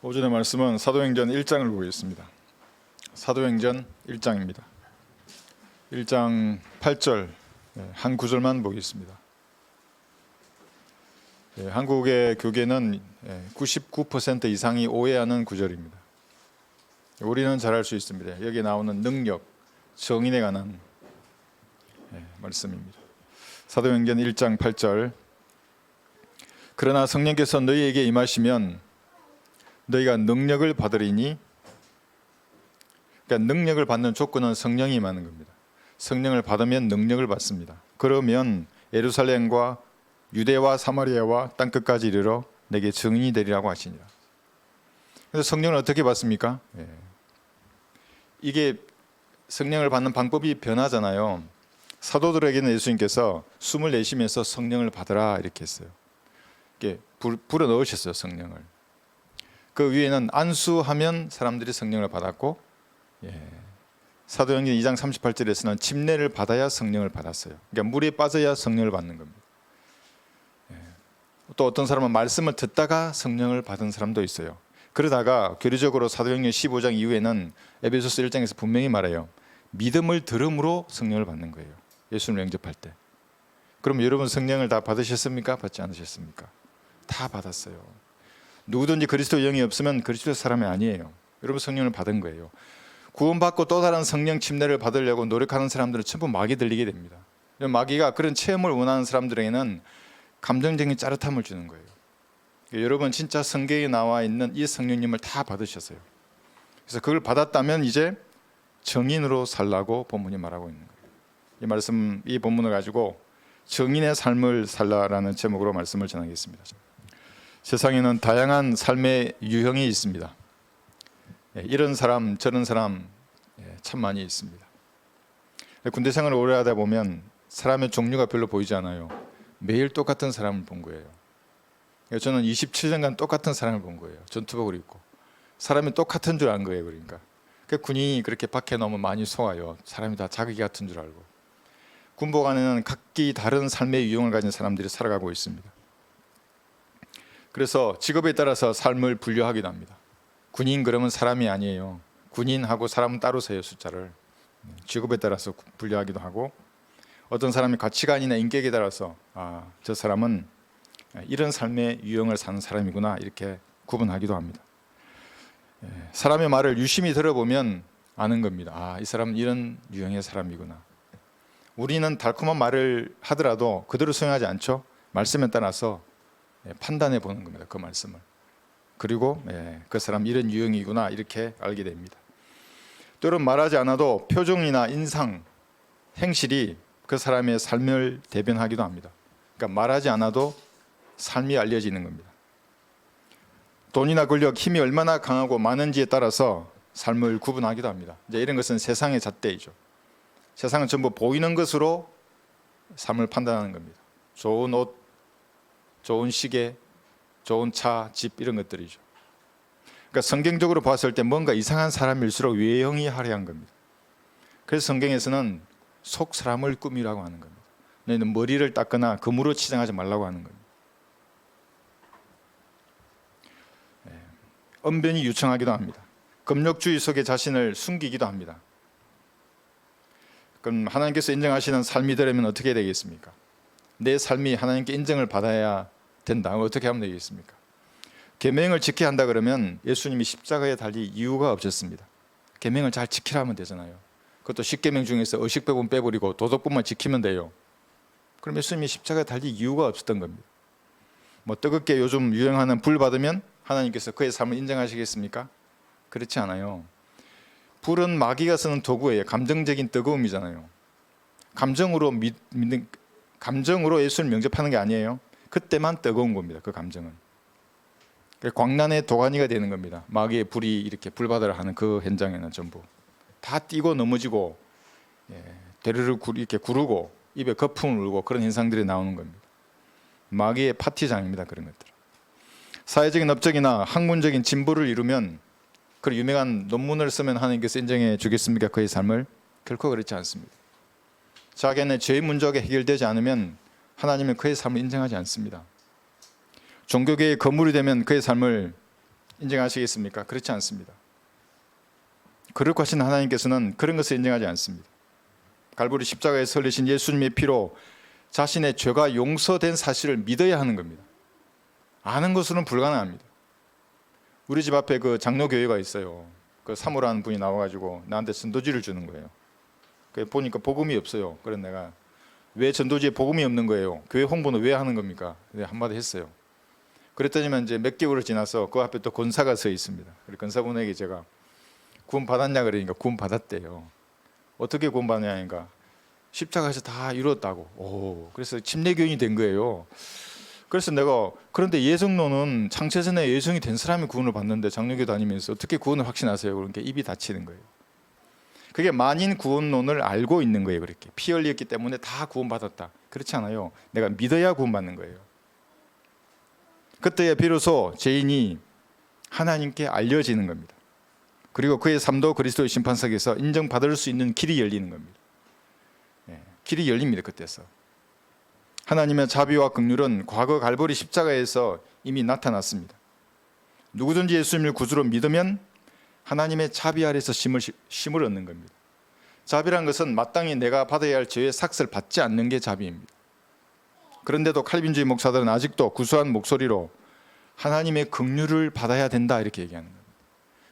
오전의 말씀은 사도행전 1장을 보겠습니다. 사도행전 1장입니다. 1장 8절 한 구절만 보겠습니다. 한국의 교계는 99% 이상이 오해하는 구절입니다. 우리는 잘 알 수 있습니다. 여기 나오는 능력, 정인에 관한 말씀입니다. 사도행전 1장 8절 그러나 성령께서 너희에게 임하시면 너희가 능력을 받으리니, 그러니까 능력을 받는 조건은 성령이 임하는 겁니다. 성령을 받으면 능력을 받습니다. 그러면 예루살렘과 유대와 사마리아와 땅끝까지 이르러 내게 증인이 되리라고 하시니라. 그래서 성령을 어떻게 받습니까? 이게 성령을 받는 방법이 변하잖아요. 사도들에게는 예수님께서 숨을 내쉬면서 성령을 받으라 이렇게 했어요. 이렇게 불어 넣으셨어요, 성령을. 그 위에는 안수하면 사람들이 성령을 받았고, 사도행전 2장 38절에서는 침례를 받아야 성령을 받았어요. 그러니까 물에 빠져야 성령을 받는 겁니다. 또 어떤 사람은 말씀을 듣다가 성령을 받은 사람도 있어요. 그러다가 교리적으로 사도행전 15장 이후에는 에베소서 1장에서 분명히 말해요. 믿음을 들음으로 성령을 받는 거예요. 예수님을 영접할 때. 그럼 여러분 성령을 다 받으셨습니까? 받지 않으셨습니까? 다 받았어요. 누구든지 그리스도 영이 없으면 그리스도 사람이 아니에요. 여러분 성령을 받은 거예요. 구원받고 또 다른 성령 침례를 받으려고 노력하는 사람들은 전부 마귀 들리게 됩니다. 마귀가 그런 체험을 원하는 사람들에게는 감정적인 짜릿함을 주는 거예요. 여러분 진짜 성경에 나와 있는 이 성령님을 다 받으셨어요. 그래서 그걸 받았다면 이제 정인으로 살라고 본문이 말하고 있는 거예요. 이 말씀, 이 본문을 가지고 정인의 삶을 살라라는 제목으로 말씀을 전하겠습니다. 세상에는 다양한 삶의 유형이 있습니다. 이런 사람 저런 사람 참 많이 있습니다. 군대 생활을 오래 하다 보면 사람의 종류가 별로 보이지 않아요. 매일 똑같은 사람을 본 거예요. 저는 27년간 똑같은 사람을 본 거예요. 전투복을 입고 사람이 똑같은 줄 안 거예요. 그러니까 군인이 그렇게 밖에 나오면 많이 속아요. 사람이 다 자기 같은 줄 알고. 군복 안에는 각기 다른 삶의 유형을 가진 사람들이 살아가고 있습니다. 그래서 직업에 따라서 삶을 분류하기도 합니다. 군인 그러면 사람이 아니에요. 군인하고 사람은 따로 세요. 숫자를 직업에 따라서 분류하기도 하고, 어떤 사람이 가치관이나 인격에 따라서 저 사람은 이런 삶의 유형을 사는 사람이구나 이렇게 구분하기도 합니다. 사람의 말을 유심히 들어보면 아는 겁니다. 이 사람은 이런 유형의 사람이구나. 우리는 달콤한 말을 하더라도 그대로 수용하지 않죠. 말씀에 따라서 판단해 보는 겁니다. 그 말씀을. 그리고 그 사람 이런 유형이구나 이렇게 알게 됩니다. 때론 말하지 않아도 표정이나 인상, 행실이 그 사람의 삶을 대변하기도 합니다. 그러니까 말하지 않아도 삶이 알려지는 겁니다. 돈이나 권력, 힘이 얼마나 강하고 많은지에 따라서 삶을 구분하기도 합니다. 이제 이런 것은 세상의 잣대이죠. 세상은 전부 보이는 것으로 삶을 판단하는 겁니다. 좋은 옷, 좋은 시계, 좋은 차, 집 이런 것들이죠. 그러니까 성경적으로 봤을 때 뭔가 이상한 사람일수록 외형이 화려한 겁니다. 그래서 성경에서는 속 사람을 꾸미라고 하는 겁니다. 너희는 머리를 닦거나 금으로 치장하지 말라고 하는 겁니다. 언변이 유창하기도 합니다. 금욕주의 속에 자신을 숨기기도 합니다. 그럼 하나님께서 인정하시는 삶이 되려면 어떻게 되겠습니까? 내 삶이 하나님께 인정을 받아야 된다. 어떻게 하면 되겠습니까? 계명을 지켜야 한다 그러면 예수님이 십자가에 달릴 이유가 없었습니다. 계명을 잘 지키라 하면 되잖아요. 그것도 10계명 중에서 의식배분 빼버리고 도덕분만 지키면 돼요. 그럼 예수님이 십자가에 달릴 이유가 없었던 겁니다. 뭐 뜨겁게 요즘 유행하는 불 받으면 하나님께서 그의 삶을 인정하시겠습니까? 그렇지 않아요. 불은 마귀가 쓰는 도구예요. 감정적인 뜨거움이잖아요. 감정으로 예수를 영접하는 게 아니에요. 그때만 뜨거운 겁니다. 그 감정은. 광란의 도가니가 되는 겁니다. 마귀의 불이 이렇게 불받으라 하는 그 현장에는 전부 다 뛰고 넘어지고 대르르 이렇게 구르고 입에 거품을 울고 그런 현상들이 나오는 겁니다. 마귀의 파티장입니다. 그런 것들. 사회적인 업적이나 학문적인 진보를 이루면 그 유명한 논문을 쓰면 하나님께서 인정해 주겠습니까? 그의 삶을? 결코 그렇지 않습니다. 자기네 죄의 문제가 해결되지 않으면 하나님은 그의 삶을 인정하지 않습니다. 종교계의 거물이 되면 그의 삶을 인정하시겠습니까? 그렇지 않습니다. 거룩 하신 하나님께서는 그런 것을 인정하지 않습니다. 갈보리 십자가에 설리신 예수님의 피로 자신의 죄가 용서된 사실을 믿어야 하는 겁니다. 아는 것으로는 불가능합니다. 우리 집 앞에 그 장로교회가 있어요. 그 사모라는 분이 나와가지고 나한테 전도지를 주는 거예요. 보니까 복음이 없어요. 그래서 내가 왜 전도지에 복음이 없는 거예요? 교회 홍보는 왜 하는 겁니까? 한마디 했어요. 그랬더니만 이제 몇 개월을 지나서 그 앞에 또 권사가 서 있습니다. 권사분에게 제가 구원 받았냐 그러니까 구원 받았대요. 어떻게 구원 받냐니까 십자가에서 다 이루었다고. 그래서 침례교인이 된 거예요. 그래서 내가 그런데 예성론은 창세전에 예성이 된 사람이 구원을 받는데 장로교 다니면서 어떻게 구원을 확신하세요? 그러니까 입이 닫히는 거예요. 그게 만인 구원론을 알고 있는 거예요. 그렇게 피 흘렸기 때문에 다 구원받았다. 그렇지 않아요. 내가 믿어야 구원받는 거예요. 그때야 비로소 죄인이 하나님께 알려지는 겁니다. 그리고 그의 삶도 그리스도의 심판석에서 인정받을 수 있는 길이 열리는 겁니다. 길이 열립니다. 그때서 하나님의 자비와 긍휼은 과거 갈보리 십자가에서 이미 나타났습니다. 누구든지 예수님을 구주로 믿으면 하나님의 자비 아래서 쉼을 얻는 겁니다. 자비란 것은 마땅히 내가 받아야 할 죄의 삭스를 받지 않는 게 자비입니다. 그런데도 칼빈주의 목사들은 아직도 구수한 목소리로 하나님의 긍휼을 받아야 된다 이렇게 얘기하는 겁니다.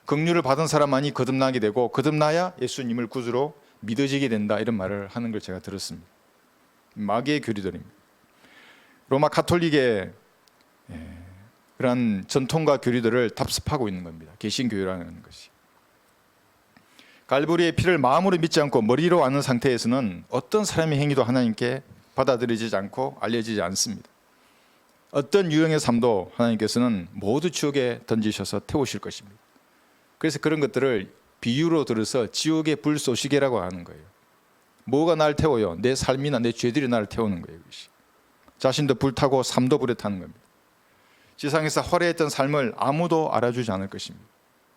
긍휼을 받은 사람만이 거듭나게 되고 거듭나야 예수님을 구주로 믿어지게 된다 이런 말을 하는 걸 제가 들었습니다. 마귀의 교리들입니다. 로마 가톨릭의 그러한 전통과 교리들을 답습하고 있는 겁니다. 개신교회라는 것이. 갈보리의 피를 마음으로 믿지 않고 머리로 아는 상태에서는 어떤 사람의 행위도 하나님께 받아들이지 않고 알려지지 않습니다. 어떤 유형의 삶도 하나님께서는 모두 지옥에 던지셔서 태우실 것입니다. 그래서 그런 것들을 비유로 들어서 지옥의 불쏘시개라고 하는 거예요. 뭐가 날 태워요? 내 삶이나 내 죄들이 나를 태우는 거예요. 이것이. 자신도 불타고 삶도 불에 타는 겁니다. 지상에서 화려했던 삶을 아무도 알아주지 않을 것입니다.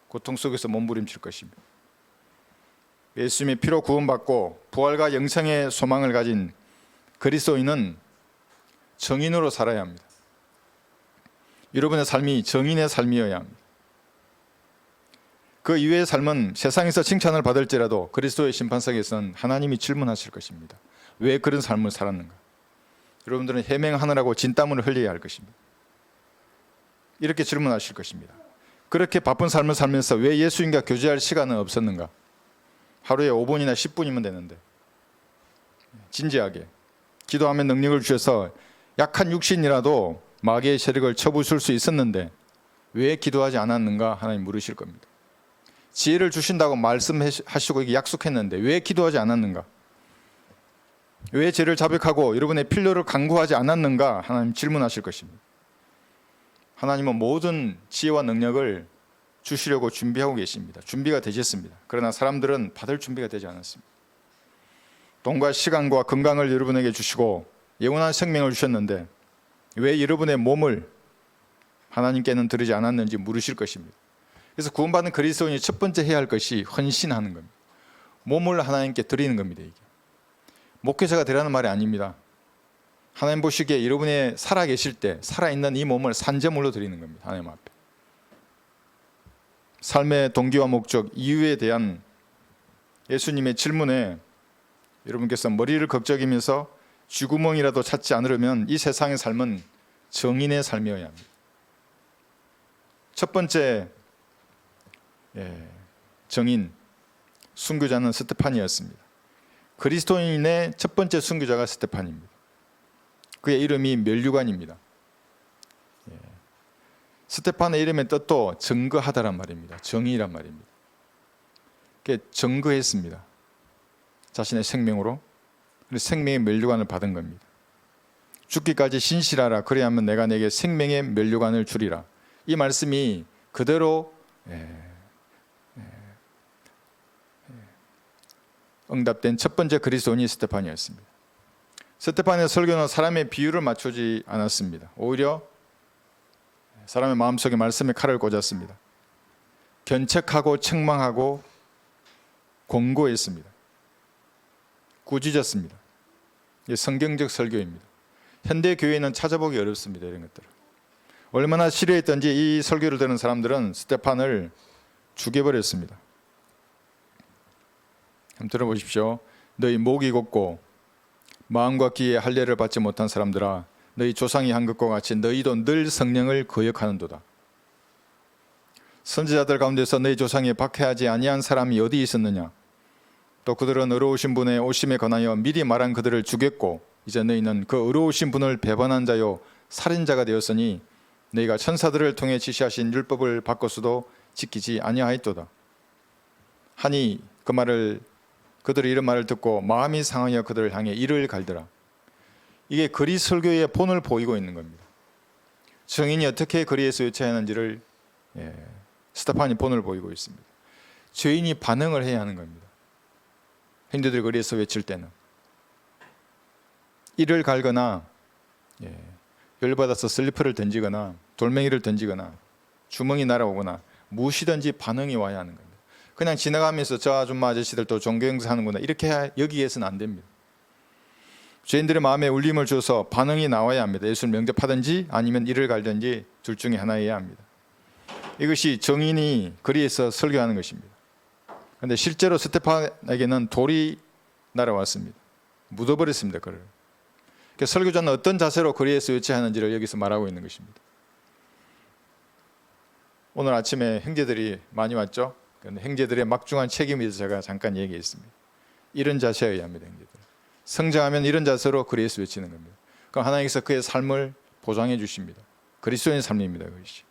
고통 속에서 몸부림칠 것입니다. 예수님의 피로 구원받고 부활과 영생의 소망을 가진 그리스도인은 정인으로 살아야 합니다. 여러분의 삶이 정인의 삶이어야 합니다. 그 이외의 삶은 세상에서 칭찬을 받을지라도 그리스도의 심판석에서는 하나님이 질문하실 것입니다. 왜 그런 삶을 살았는가? 여러분들은 해명하느라고 진땀을 흘려야 할 것입니다. 이렇게 질문하실 것입니다. 그렇게 바쁜 삶을 살면서 왜 예수님과 교제할 시간은 없었는가? 하루에 5분이나 10분이면 되는데 진지하게 기도하면 능력을 주셔서 약한 육신이라도 마귀의 세력을 쳐부술 수 있었는데 왜 기도하지 않았는가? 하나님 물으실 겁니다. 지혜를 주신다고 말씀하시고 약속했는데 왜 기도하지 않았는가? 왜 죄를 자백하고 여러분의 필요를 간구하지 않았는가? 하나님 질문하실 것입니다. 하나님은 모든 지혜와 능력을 주시려고 준비하고 계십니다. 준비가 되셨습니다. 그러나 사람들은 받을 준비가 되지 않았습니다. 돈과 시간과 건강을 여러분에게 주시고 영원한 생명을 주셨는데 왜 여러분의 몸을 하나님께는 드리지 않았는지 물으실 것입니다. 그래서 구원받은 그리스도인이 첫 번째 해야 할 것이 헌신하는 겁니다. 몸을 하나님께 드리는 겁니다. 이게 목회자가 되라는 말이 아닙니다. 하나님 보시기에 여러분이 살아계실 때 살아있는 이 몸을 산제물로 드리는 겁니다. 하나님 앞에. 삶의 동기와 목적, 이유에 대한 예수님의 질문에 여러분께서 머리를 걱적이면서 쥐구멍이라도 찾지 않으려면 이 세상의 삶은 정인의 삶이어야 합니다. 첫 번째 정인, 순교자는 스데판이었습니다. 그리스도인의 첫 번째 순교자가 스데판입니다. 그의 이름이 면류관입니다. 스데판의 이름의 뜻도 증거하다란 말입니다. 정의란 말입니다. 증거했습니다. 자신의 생명으로 생명의 면류관을 받은 겁니다. 죽기까지 신실하라. 그래야만 내가 내게 생명의 면류관을 주리라. 이 말씀이 그대로 응답된 첫 번째 그리스도인이 스데판이었습니다. 스데판의 설교는 사람의 비유를 맞추지 않았습니다. 오히려 사람의 마음속에 말씀의 칼을 꽂았습니다. 견책하고 책망하고 공고했습니다. 꾸짖었습니다. 성경적 설교입니다. 현대 교회는 찾아보기 어렵습니다. 이런 것들을. 얼마나 싫어했던지 이 설교를 듣는 사람들은 스데판을 죽여버렸습니다. 한번 들어보십시오. 너희 목이 곱고 마음과 귀에 할례를 받지 못한 사람들아, 너희 조상이 한 것과 같이 너희도 늘 성령을 거역하는도다. 선지자들 가운데서 너희 조상이 박해하지 아니한 사람이 어디 있었느냐? 또 그들은 의로우신 분의 오심에 관하여 미리 말한 그들을 죽였고 이제 너희는 그 의로우신 분을 배반한 자요 살인자가 되었으니 너희가 천사들을 통해 지시하신 율법을 바꿔서도 지키지 아니하였도다. 하니 그들의 이런 말을 듣고 마음이 상하여 그들을 향해 이를 갈더라. 이게 거리 설교의 본을 보이고 있는 겁니다. 증인이 어떻게 거리에서 외쳐야 하는지를 스데판이 본을 보이고 있습니다. 죄인이 반응을 해야 하는 겁니다. 형제들이 거리에서 외칠 때는 이를 갈거나 열받아서 슬리퍼를 던지거나 돌멩이를 던지거나 주먹이 날아오거나 무엇이든지 반응이 와야 하는 겁니다. 그냥 지나가면서 저 아줌마 아저씨들 또 종교행사 하는구나 이렇게 여기에서는 안 됩니다. 죄인들의 마음에 울림을 줘서 반응이 나와야 합니다. 예수를 영접하든지 아니면 이를 갈든지 둘 중에 하나여야 합니다. 이것이 정인이 거리에서 설교하는 것입니다. 그런데 실제로 스데판에게는 돌이 날아왔습니다. 묻어버렸습니다. 그를. 설교자는 어떤 자세로 거리에서 외쳐야 하는지를 여기서 말하고 있는 것입니다. 오늘 아침에 형제들이 많이 왔죠. 형제들의 막중한 책임에 대해서 제가 잠깐 얘기했습니다. 이런 자세여야 합니다. 형제들. 성장하면 이런 자세로 거리에서 외치는 겁니다. 그럼 하나님께서 그의 삶을 보장해 주십니다. 그리스도인의 삶입니다. 그것이.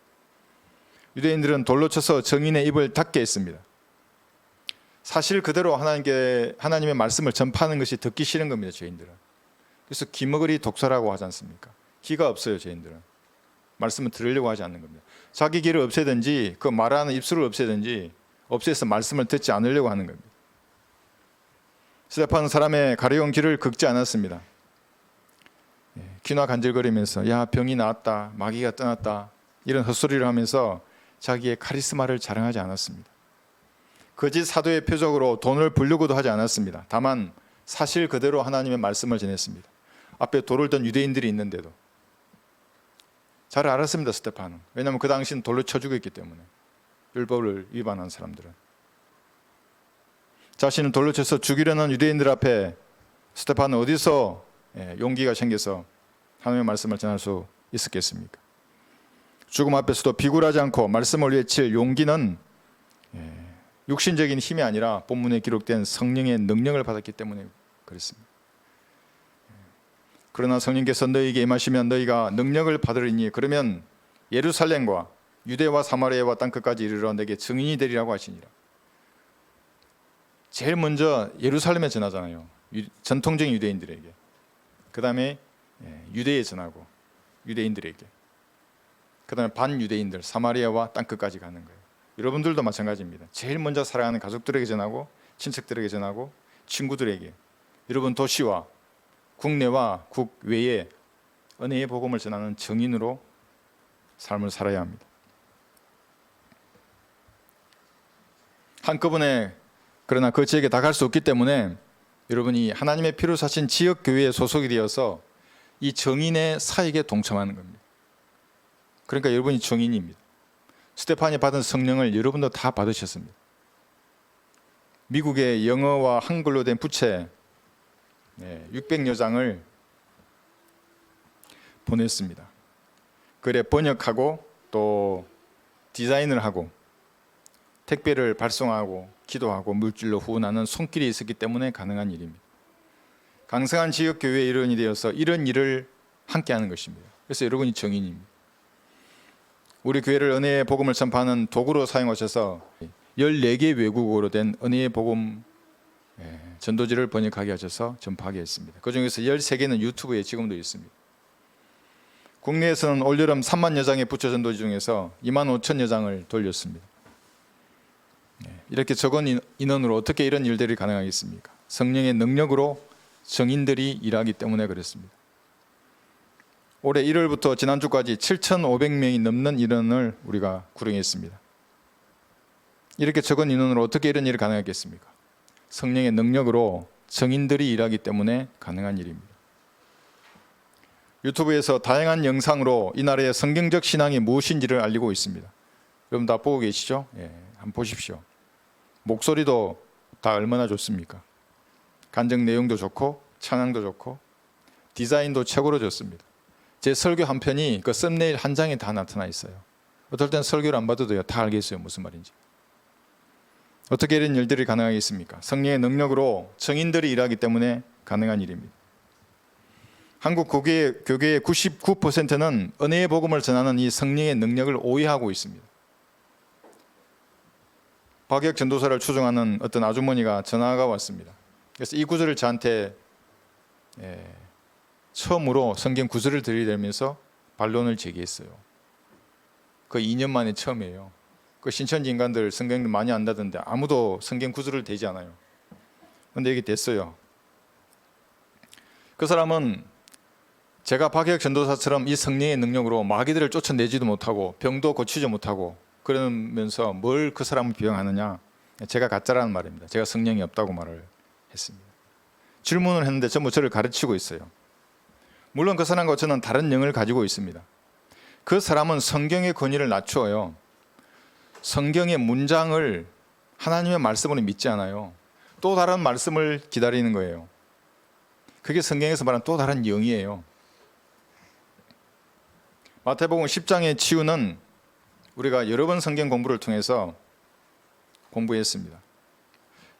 유대인들은 돌로 쳐서 정인의 입을 닫게 했습니다. 사실 그대로 하나님의 말씀을 전파하는 것이 듣기 싫은 겁니다. 죄인들은. 그래서 귀머거리 독설하고 하지 않습니까? 귀가 없어요. 죄인들은. 말씀을 들으려고 하지 않는 겁니다. 자기 귀를 없애든지 그 말하는 입술을 없애든지 없애서 말씀을 듣지 않으려고 하는 겁니다. 스데판은 사람의 가려운 귀를 긁지 않았습니다. 귀나 간질거리면서 야 병이 나았다, 마귀가 떠났다 이런 헛소리를 하면서 자기의 카리스마를 자랑하지 않았습니다. 거짓 사도의 표적으로 돈을 벌려고도 하지 않았습니다. 다만 사실 그대로 하나님의 말씀을 전했습니다. 앞에 돌을 던 유대인들이 있는데도 잘 알았습니다. 스데판은. 왜냐하면 그 당시는 돌로 쳐 죽였기 때문에. 율법을 위반한 사람들은. 자신을 돌로 쳐서 죽이려는 유대인들 앞에 스데판은 어디서 용기가 생겨서 하나님의 말씀을 전할 수 있었겠습니까? 죽음 앞에서도 비굴하지 않고 말씀을 외칠 용기는 육신적인 힘이 아니라 본문에 기록된 성령의 능력을 받았기 때문에 그렇습니다. 그러나 성령께서 너희에게 임하시면 너희가 능력을 받으리니 그러면 예루살렘과 유대와 사마리아와 땅끝까지 이르러 내게 증인이 되리라고 하시니라. 제일 먼저 예루살렘에 전하잖아요. 전통적인 유대인들에게. 그 다음에 유대에 전하고 유대인들에게. 그 다음에 반유대인들 사마리아와 땅끝까지 가는 거예요. 여러분들도 마찬가지입니다. 제일 먼저 사랑하는 가족들에게 전하고 친척들에게 전하고 친구들에게 여러분 도시와 국내와 국외에 은혜의 복음을 전하는 증인으로 삶을 살아야 합니다. 한꺼번에 그러나 그 지역에 다 갈 수 없기 때문에 여러분이 하나님의 피로 사신 지역 교회에 소속이 되어서 이 증인의 사역에 동참하는 겁니다. 그러니까 여러분이 증인입니다. 스데판이 받은 성령을 여러분도 다 받으셨습니다. 미국의 영어와 한글로 된 부채 600여 장을 보냈습니다. 글에 번역하고 또 디자인을 하고 택배를 발송하고 기도하고 물질로 후원하는 손길이 있었기 때문에 가능한 일입니다. 강성한 지역 교회의 일원이 되어서 이런 일을 함께 하는 것입니다. 그래서 여러분이 증인입니다. 우리 교회를 은혜의 복음을 전파하는 도구로 사용하셔서 14개 외국어로 된 은혜의 복음 전도지를 번역하게 하셔서 전파하게 했습니다. 그 중에서 13개는 유튜브에 지금도 있습니다. 국내에서는 올여름 3만여 장의 부처 전도지 중에서 2만 5천여 장을 돌렸습니다. 이렇게 적은 인원으로 어떻게 이런 일들이 가능하겠습니까? 성령의 능력으로 증인들이 일하기 때문에 그렇습니다. 올해 1월부터 지난주까지 7,500명이 넘는 인원을 우리가 구령했습니다. 이렇게 적은 인원으로 어떻게 이런 일이 가능하겠습니까? 성령의 능력으로 증인들이 일하기 때문에 가능한 일입니다. 유튜브에서 다양한 영상으로 이 나라의 성경적 신앙이 무엇인지를 알리고 있습니다. 여러분 다 보고 계시죠? 예, 한번 보십시오. 목소리도 다 얼마나 좋습니까? 간증 내용도 좋고 찬양도 좋고 디자인도 최고로 좋습니다. 제 설교 한 편이 그 썸네일 한 장에 다 나타나 있어요. 어떨 땐 설교를 안 봐도 돼요. 다 알겠어요. 무슨 말인지. 어떻게 이런 일들이 가능하겠습니까? 성령의 능력으로 증인들이 일하기 때문에 가능한 일입니다. 한국 교계의 99%는 은혜의 복음을 전하는 이 성령의 능력을 오해하고 있습니다. 박역 전도사를 추종하는 어떤 아주머니가 전화가 왔습니다. 그래서 이 구절을 저한테 처음으로 성경 구절을 들이대면서 반론을 제기했어요. 그 2년 만에 처음이에요. 그 신천지 인간들 성경을 많이 안다던데 아무도 성경 구절을 대지 않아요. 그런데 이게 됐어요. 그 사람은 제가 박혁 전도사처럼 이 성령의 능력으로 마귀들을 쫓아내지도 못하고 병도 고치지 못하고 그러면서 뭘 그 사람을 비방하느냐. 제가 가짜라는 말입니다. 제가 성령이 없다고 말을 했습니다. 질문을 했는데 전부 저를 가르치고 있어요. 물론 그 사람과 저는 다른 영을 가지고 있습니다. 그 사람은 성경의 권위를 낮추어요. 성경의 문장을 하나님의 말씀으로 믿지 않아요. 또 다른 말씀을 기다리는 거예요. 그게 성경에서 말하는 또 다른 영이에요. 마태복음 10장의 치유는 우리가 여러 번 성경 공부를 통해서 공부했습니다.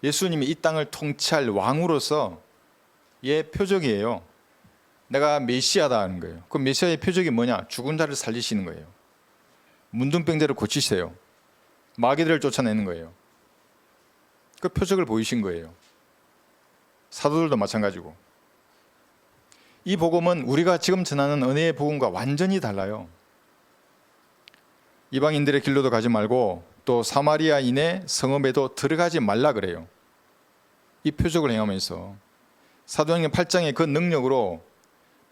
예수님이 이 땅을 통치할 왕으로서 의 표적이에요. 내가 메시아다 하는 거예요. 그 메시아의 표적이 뭐냐? 죽은 자를 살리시는 거예요. 문둥병자를 고치세요. 마귀들을 쫓아내는 거예요. 그 표적을 보이신 거예요. 사도들도 마찬가지고. 이 복음은 우리가 지금 전하는 은혜의 복음과 완전히 달라요. 이방인들의 길로도 가지 말고 또 사마리아인의 성읍에도 들어가지 말라 그래요. 이 표적을 행하면서 사도행전 8장의 그 능력으로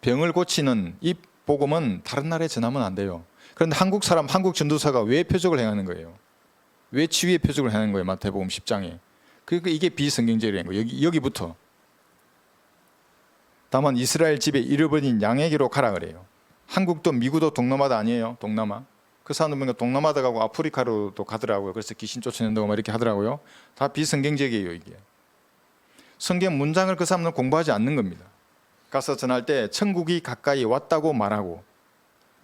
병을 고치는 이 복음은 다른 나라에 전하면 안 돼요. 그런데 한국 사람, 한국 전도사가 왜 표적을 행하는 거예요? 왜 치유의 표적을 하는 거예요? 마태복음 10장에. 그러니까 이게 비성경적인 거예요. 여기부터. 다만 이스라엘 집에 잃어버린 양에게로 가라 그래요. 한국도 미국도 동남아다 아니에요. 동남아. 그 사람들 보니까 동남아도 가고 아프리카로도 가더라고요. 그래서 귀신 쫓아낸다고 막 이렇게 하더라고요. 다 비성경적이에요, 이게. 성경 문장을 그 사람들은 공부하지 않는 겁니다. 가서 전할 때 천국이 가까이 왔다고 말하고,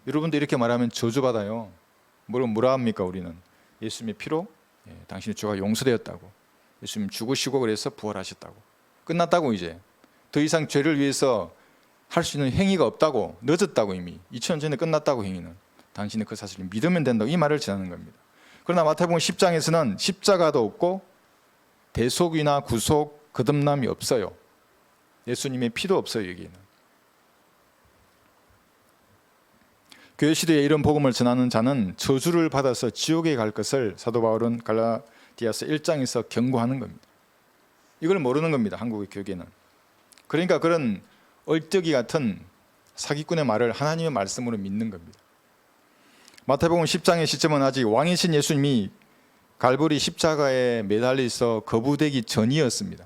여러분도 이렇게 말하면 저주받아요. 뭐라 합니까 우리는? 예수님의 피로 당신의 죄가 용서되었다고. 예수님 죽으시고 그래서 부활하셨다고. 끝났다고 이제. 더 이상 죄를 위해서 할 수 있는 행위가 없다고. 늦었다고 이미. 2000년 전에 끝났다고 행위는. 당신이 그 사실을 믿으면 된다고 이 말을 전하는 겁니다. 그러나 마태복음 10장에서는 십자가도 없고 대속이나 구속, 거듭남이 없어요. 예수님의 피도 없어요. 여기는. 교회 시대에 이런 복음을 전하는 자는 저주를 받아서 지옥에 갈 것을 사도 바울은 갈라디아서 1장에서 경고하는 겁니다. 이걸 모르는 겁니다. 한국의 교계는. 그러니까 그런 얼뜨기 같은 사기꾼의 말을 하나님의 말씀으로 믿는 겁니다. 마태복음 10장의 시점은 아직 왕이신 예수님이 갈보리 십자가에 매달려 있어 거부되기 전이었습니다.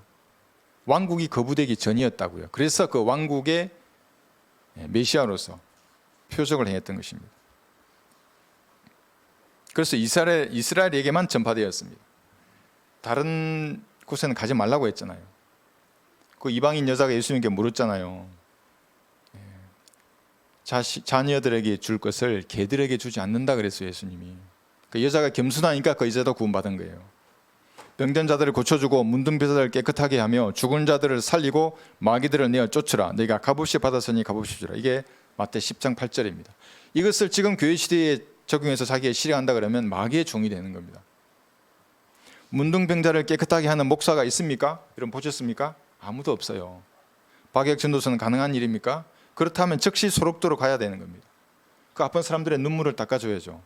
왕국이 거부되기 전이었다고요. 그래서 그 왕국의 메시아로서 표적을 행했던 것입니다. 그래서 이스라엘에게만 전파되었습니다. 다른 곳에는 가지 말라고 했잖아요. 그 이방인 여자가 예수님께 물었잖아요. 자녀들에게 줄 것을 개들에게 주지 않는다 그랬어요. 예수님이. 그 여자가 겸손하니까 그 여자도 구원받은 거예요. 병든 자들을 고쳐주고 문둥병자들을 깨끗하게 하며 죽은 자들을 살리고 마귀들을 내어 쫓으라. 네가 값없이 받았으니 값없이 주라. 이게 마태 10장 8절입니다. 이것을 지금 교회 시대에 적용해서 자기가 실행한다 그러면 마귀의 종이 되는 겁니다. 문둥병자를 깨끗하게 하는 목사가 있습니까? 여러분 보셨습니까? 아무도 없어요. 박혁 전도사는 가능한 일입니까? 그렇다면 즉시 소록도로 가야 되는 겁니다. 그 아픈 사람들의 눈물을 닦아줘야죠.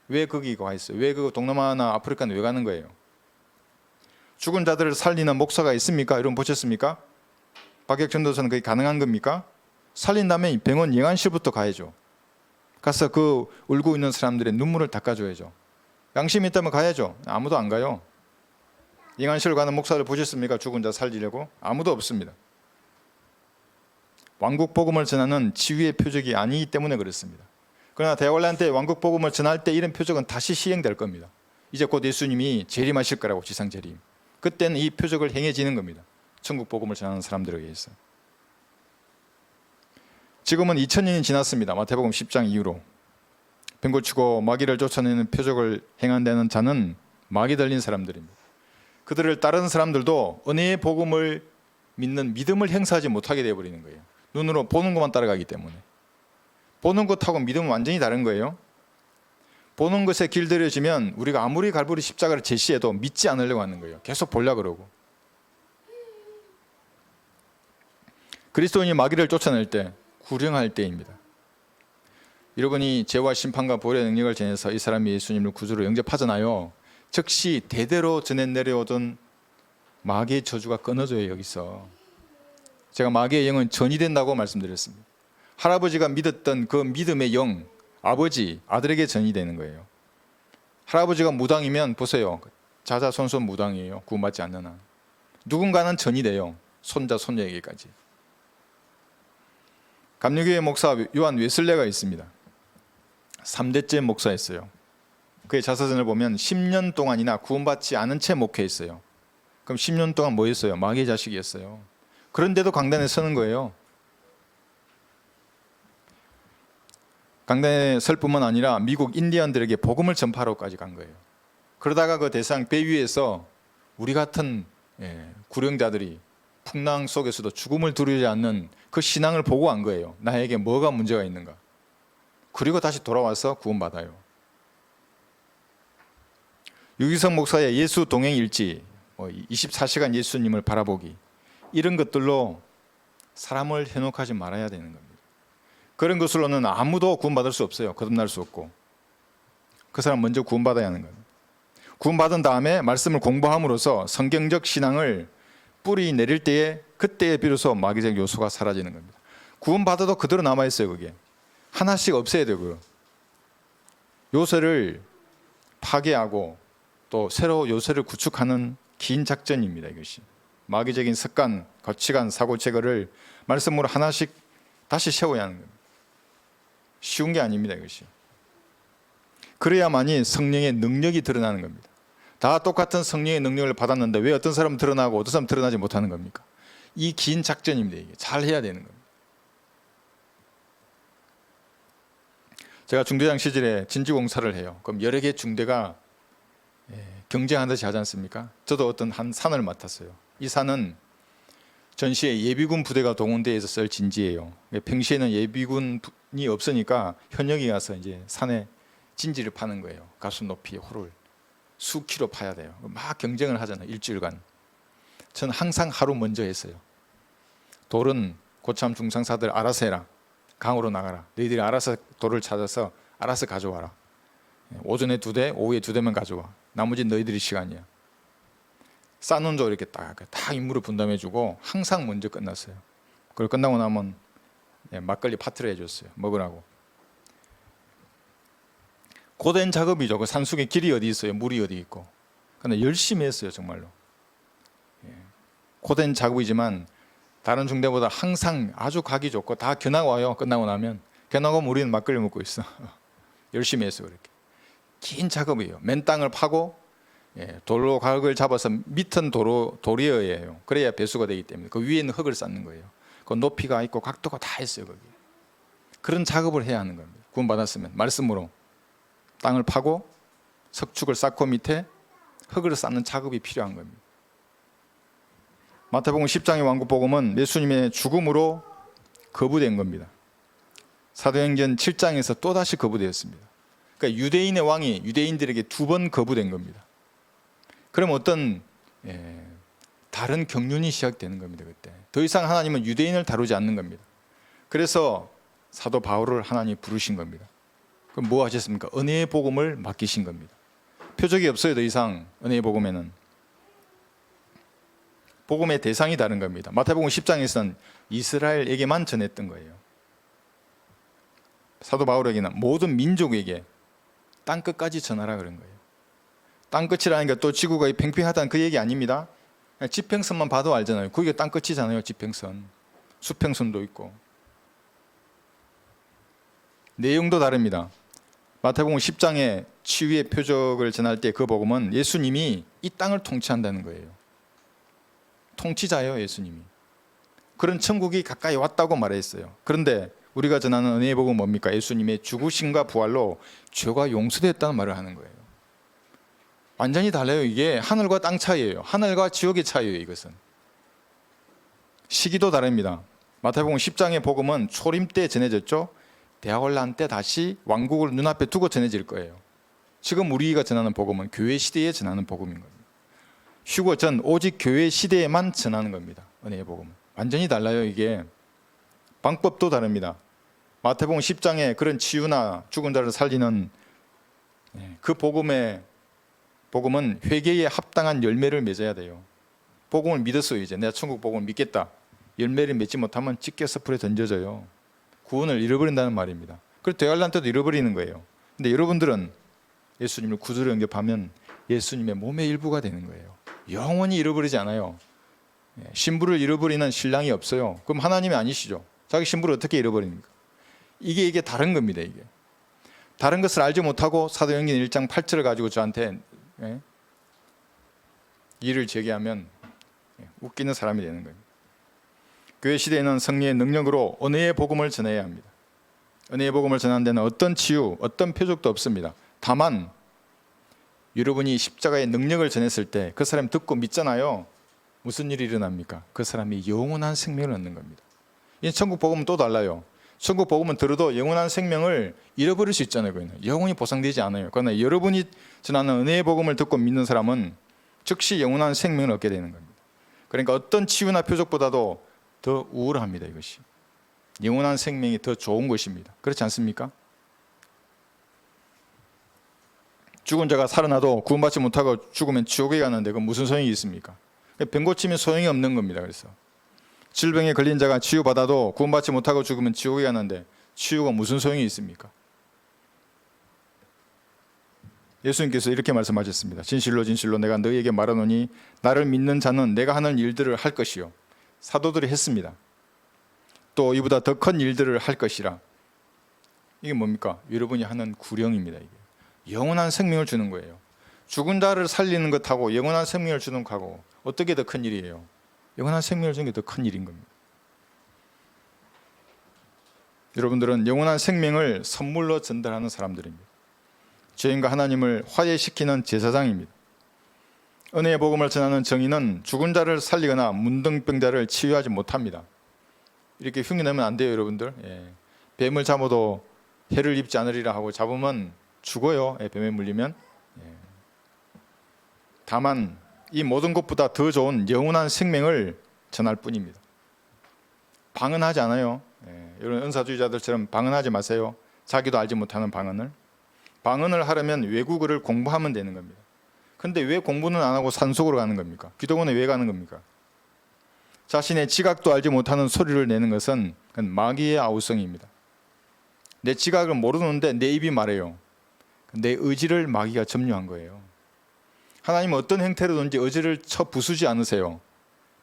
왜 거기 가 있어요? 왜 그 동남아나 아프리카는 왜 가는 거예요? 죽은 자들을 살리는 목사가 있습니까? 여러분 보셨습니까? 박혁 전도사는 그게 가능한 겁니까? 살린다면 병원 영안실부터 가야죠. 가서 그 울고 있는 사람들의 눈물을 닦아줘야죠. 양심이 있다면 가야죠. 아무도 안 가요. 영안실 가는 목사를 보셨습니까? 죽은 자 살리려고? 아무도 없습니다. 왕국 복음을 전하는 치유의 표적이 아니기 때문에 그렇습니다. 그러나 대환란 때 왕국 복음을 전할 때 이런 표적은 다시 시행될 겁니다. 이제 곧 예수님이 재림하실 거라고, 지상 재림. 그때는 이 표적을 행해지는 겁니다. 천국 복음을 전하는 사람들에게 있어. 지금은 2000년이 지났습니다. 마태복음 10장 이후로 병고치고 마귀를 쫓아내는 표적을 행한다는 자는 마귀 들린 사람들입니다. 그들을 따르는 사람들도 은혜의 복음을 믿는 믿음을 행사하지 못하게 되어버리는 거예요. 눈으로 보는 것만 따라가기 때문에. 보는 것하고 믿음은 완전히 다른 거예요. 보는 것에 길들여지면 우리가 아무리 갈보리 십자가를 제시해도 믿지 않으려고 하는 거예요. 계속 보려고 그러고. 그리스도인이 마귀를 쫓아낼 때, 구령할 때입니다. 여러분이 죄와 심판과 벌의 능력을 지내서 이 사람이 예수님을 구주로 영접하잖아요. 즉시 대대로 전해 내려오던 마귀의 저주가 끊어져요. 여기서 제가 마귀의 영은 전이 된다고 말씀드렸습니다. 할아버지가 믿었던 그 믿음의 영, 아버지, 아들에게 전이 되는 거예요. 할아버지가 무당이면 보세요. 자자손손 무당이에요. 구원받지 않는 한. 누군가는 전이 돼요. 손자, 손녀에게까지. 감리교회 목사 요한 웨슬레가 있습니다. 3대째 목사였어요. 그의 자서전을 보면 10년 동안이나 구원받지 않은 채 목회했어요. 그럼 10년 동안 뭐 했어요? 마귀의 자식이었어요. 그런데도 강단에 서는 거예요. 강단에 설 뿐만 아니라 미국 인디언들에게 복음을 전파하러까지 간 거예요. 그러다가 그 대상 배 위에서 우리 같은 구령자들이 풍랑 속에서도 죽음을 두려워하지 않는 그 신앙을 보고 간 거예요. 나에게 뭐가 문제가 있는가. 그리고 다시 돌아와서 구원받아요. 유기성 목사의 예수 동행 일지, 24시간 예수님을 바라보기, 이런 것들로 사람을 현혹하지 말아야 되는 겁니다. 그런 것으로는 아무도 구원받을 수 없어요. 거듭날 수 없고. 그 사람 먼저 구원받아야 하는 겁니다. 구원받은 다음에 말씀을 공부함으로써 성경적 신앙을 뿌리 내릴 때에, 그때에 비로소 마귀적 요소가 사라지는 겁니다. 구원받아도 그대로 남아있어요. 그게 하나씩 없애야 되고요. 요새를 파괴하고 또 새로 요새를 구축하는 긴 작전입니다. 이것이 마귀적인 습관, 가치관, 사고체계를 말씀으로 하나씩 다시 세워야 하는 겁니다. 쉬운 게 아닙니다. 이것이. 그래야만이 성령의 능력이 드러나는 겁니다. 다 똑같은 성령의 능력을 받았는데 왜 어떤 사람은 드러나고 어떤 사람은 드러나지 못하는 겁니까? 이 긴 작전입니다. 이게 잘 해야 되는 겁니다. 제가 중대장 시절에 진지공사를 해요. 그럼 여러 개 중대가 경쟁하듯이 하지 않습니까? 저도 어떤 한 산을 맡았어요. 이 산은 전시에 예비군 부대가 동원돼서 쓸 진지예요. 평시에는 예비군이 없으니까 현역이 가서 이제 산에 진지를 파는 거예요. 가수 높이의 호를 수 킬로 파야 돼요. 막 경쟁을 하잖아요. 일주일간. 저는 항상 하루 먼저 했어요. 돌은 고참 중상사들 알아서 해라. 강으로 나가라. 너희들이 알아서 돌을 찾아서 알아서 가져와라. 오전에 2대, 오후에 2대만 가져와. 나머지는 너희들이 시간이야. 싼논조 이렇게 딱 임무를 분담해주고 항상 먼저 끝났어요. 그걸 끝나고 나면 막걸리 파티를 해줬어요. 먹으라고. 고된 작업이죠. 그 산속에 길이 어디 있어요? 물이 어디 있고. 근데 열심히 했어요. 정말로. 고된 작업이지만 다른 중대보다 항상 아주 가기 좋고 다 견학 와요. 끝나고 나면. 견학 오면 우리는 막걸리 먹고 있어. 열심히 했어요. 그렇게. 긴 작업이에요. 맨 땅을 파고 돌로 각을 잡아서 밑은 돌이어야 해요. 그래야 배수가 되기 때문에 그 위에는 흙을 쌓는 거예요. 그 높이가 있고 각도가 다 있어요. 거기. 그런 작업을 해야 하는 겁니다. 구원받았으면 말씀으로 땅을 파고 석축을 쌓고 밑에 흙을 쌓는 작업이 필요한 겁니다. 마태복음 10장의 왕국복음은 예수님의 죽음으로 거부된 겁니다. 사도행전 7장에서 또다시 거부되었습니다. 그러니까 유대인의 왕이 유대인들에게 2번 거부된 겁니다. 그럼 어떤 다른 경륜이 시작되는 겁니다. 그때 더 이상 하나님은 유대인을 다루지 않는 겁니다. 그래서 사도 바울을 하나님이 부르신 겁니다. 그럼 뭐 하셨습니까? 은혜의 복음을 맡기신 겁니다. 표적이 없어요. 더 이상 은혜의 복음에는. 복음의 대상이 다른 겁니다. 마태복음 10장에서는 이스라엘에게만 전했던 거예요. 사도 바울에게는 모든 민족에게 땅끝까지 전하라 그런 거예요. 땅끝이라는 게 또 지구가 팽팽하다는 그 얘기 아닙니다. 지평선만 봐도 알잖아요. 그게 땅끝이잖아요. 지평선. 수평선도 있고 내용도 다릅니다. 마태복음 10장에 치유의 표적을 전할 때 그 복음은 예수님이 이 땅을 통치한다는 거예요. 통치자예요, 예수님이. 그런 천국이 가까이 왔다고 말했어요. 그런데 우리가 전하는 은혜의 복음은 뭡니까? 예수님의 죽으심과 부활로 죄가 용서되었다는 말을 하는 거예요. 완전히 달라요. 이게 하늘과 땅 차이예요. 하늘과 지옥의 차이예요. 이것은 시기도 다릅니다. 마태복음 10장의 복음은 초림 때 전해졌죠. 대화혼란 때 다시 왕국을 눈앞에 두고 전해질 거예요. 지금 우리가 전하는 복음은 교회 시대에 전하는 복음인 겁니다. 휴거 전 오직 교회 시대에만 전하는 겁니다. 은혜의 복음은 완전히 달라요. 이게 방법도 다릅니다. 마태복음 10장에 그런 치유나 죽은 자를 살리는 그 복음은 회개에 합당한 열매를 맺어야 돼요. 복음을 믿었어요. 이제 내가 천국 복음을 믿겠다. 열매를 맺지 못하면 찢겨서 불에 던져져요. 구원을 잃어버린다는 말입니다. 그래서 대환란 때도 잃어버리는 거예요. 근데 여러분들은 예수님을 구주로 영접하면 예수님의 몸의 일부가 되는 거예요. 영원히 잃어버리지 않아요. 신부를 잃어버리는 신랑이 없어요. 그럼 하나님이 아니시죠. 자기 신부를 어떻게 잃어버립니까? 이게 다른 겁니다. 이게 다른 것을 알지 못하고 사도행전 1장 8절을 가지고 저한테 일을 제기하면 웃기는 사람이 되는 거예요. 교회 시대에는 성령의 능력으로 은혜의 복음을 전해야 합니다. 은혜의 복음을 전하는 데는 어떤 치유, 어떤 표적도 없습니다. 다만 여러분이 십자가의 능력을 전했을 때 그 사람이 듣고 믿잖아요. 무슨 일이 일어납니까? 그 사람이 영원한 생명을 얻는 겁니다. 이 천국 복음은 또 달라요. 천국 복음은 들어도 영원한 생명을 잃어버릴 수 있잖아요. 그거는 영원히 보상되지 않아요. 그러나 여러분이 전하는 은혜의 복음을 듣고 믿는 사람은 즉시 영원한 생명을 얻게 되는 겁니다. 그러니까 어떤 치유나 표적보다도 더 우월합니다. 이것이 영원한 생명이 더 좋은 것입니다. 그렇지 않습니까? 죽은 자가 살아나도 구원받지 못하고 죽으면 지옥에 가는데 그건 무슨 소용이 있습니까? 병 고치면 소용이 없는 겁니다. 그래서 질병에 걸린 자가 치유받아도 구원받지 못하고 죽으면 지옥에 가는데 치유가 무슨 소용이 있습니까? 예수님께서 이렇게 말씀하셨습니다. 진실로 진실로 내가 너희에게 말하노니 나를 믿는 자는 내가 하는 일들을 할 것이요. 사도들이 했습니다. 또 이보다 더 큰 일들을 할 것이라. 이게 뭡니까? 여러분이 하는 구령입니다. 이게 영원한 생명을 주는 거예요. 죽은 자를 살리는 것하고 영원한 생명을 주는 것하고 어떻게 더 큰 일이에요? 영원한 생명을 주는 게 더 큰 일인 겁니다. 여러분들은 영원한 생명을 선물로 전달하는 사람들입니다. 죄인과 하나님을 화해시키는 제사장입니다. 은혜의 복음을 전하는 정의는 죽은 자를 살리거나 문둥병자를 치유하지 못합니다. 이렇게 흉내내면 안 돼요, 여러분들. 뱀을 잡아도 해를 입지 않으리라 하고 잡으면 죽어요. 뱀에 물리면. 다만 이 모든 것보다 더 좋은 영원한 생명을 전할 뿐입니다. 방언하지 않아요. 이런 은사주의자들처럼 방언하지 마세요. 자기도 알지 못하는 방언을. 방언을 하려면 외국어를 공부하면 되는 겁니다. 그런데 왜 공부는 안 하고 산속으로 가는 겁니까? 기도원에 왜 가는 겁니까? 자신의 지각도 알지 못하는 소리를 내는 것은 그건 마귀의 아우성입니다. 내 지각을 모르는데 내 입이 말해요. 내 의지를 마귀가 점유한 거예요. 하나님은 어떤 형태로든지 의지를 쳐 부수지 않으세요.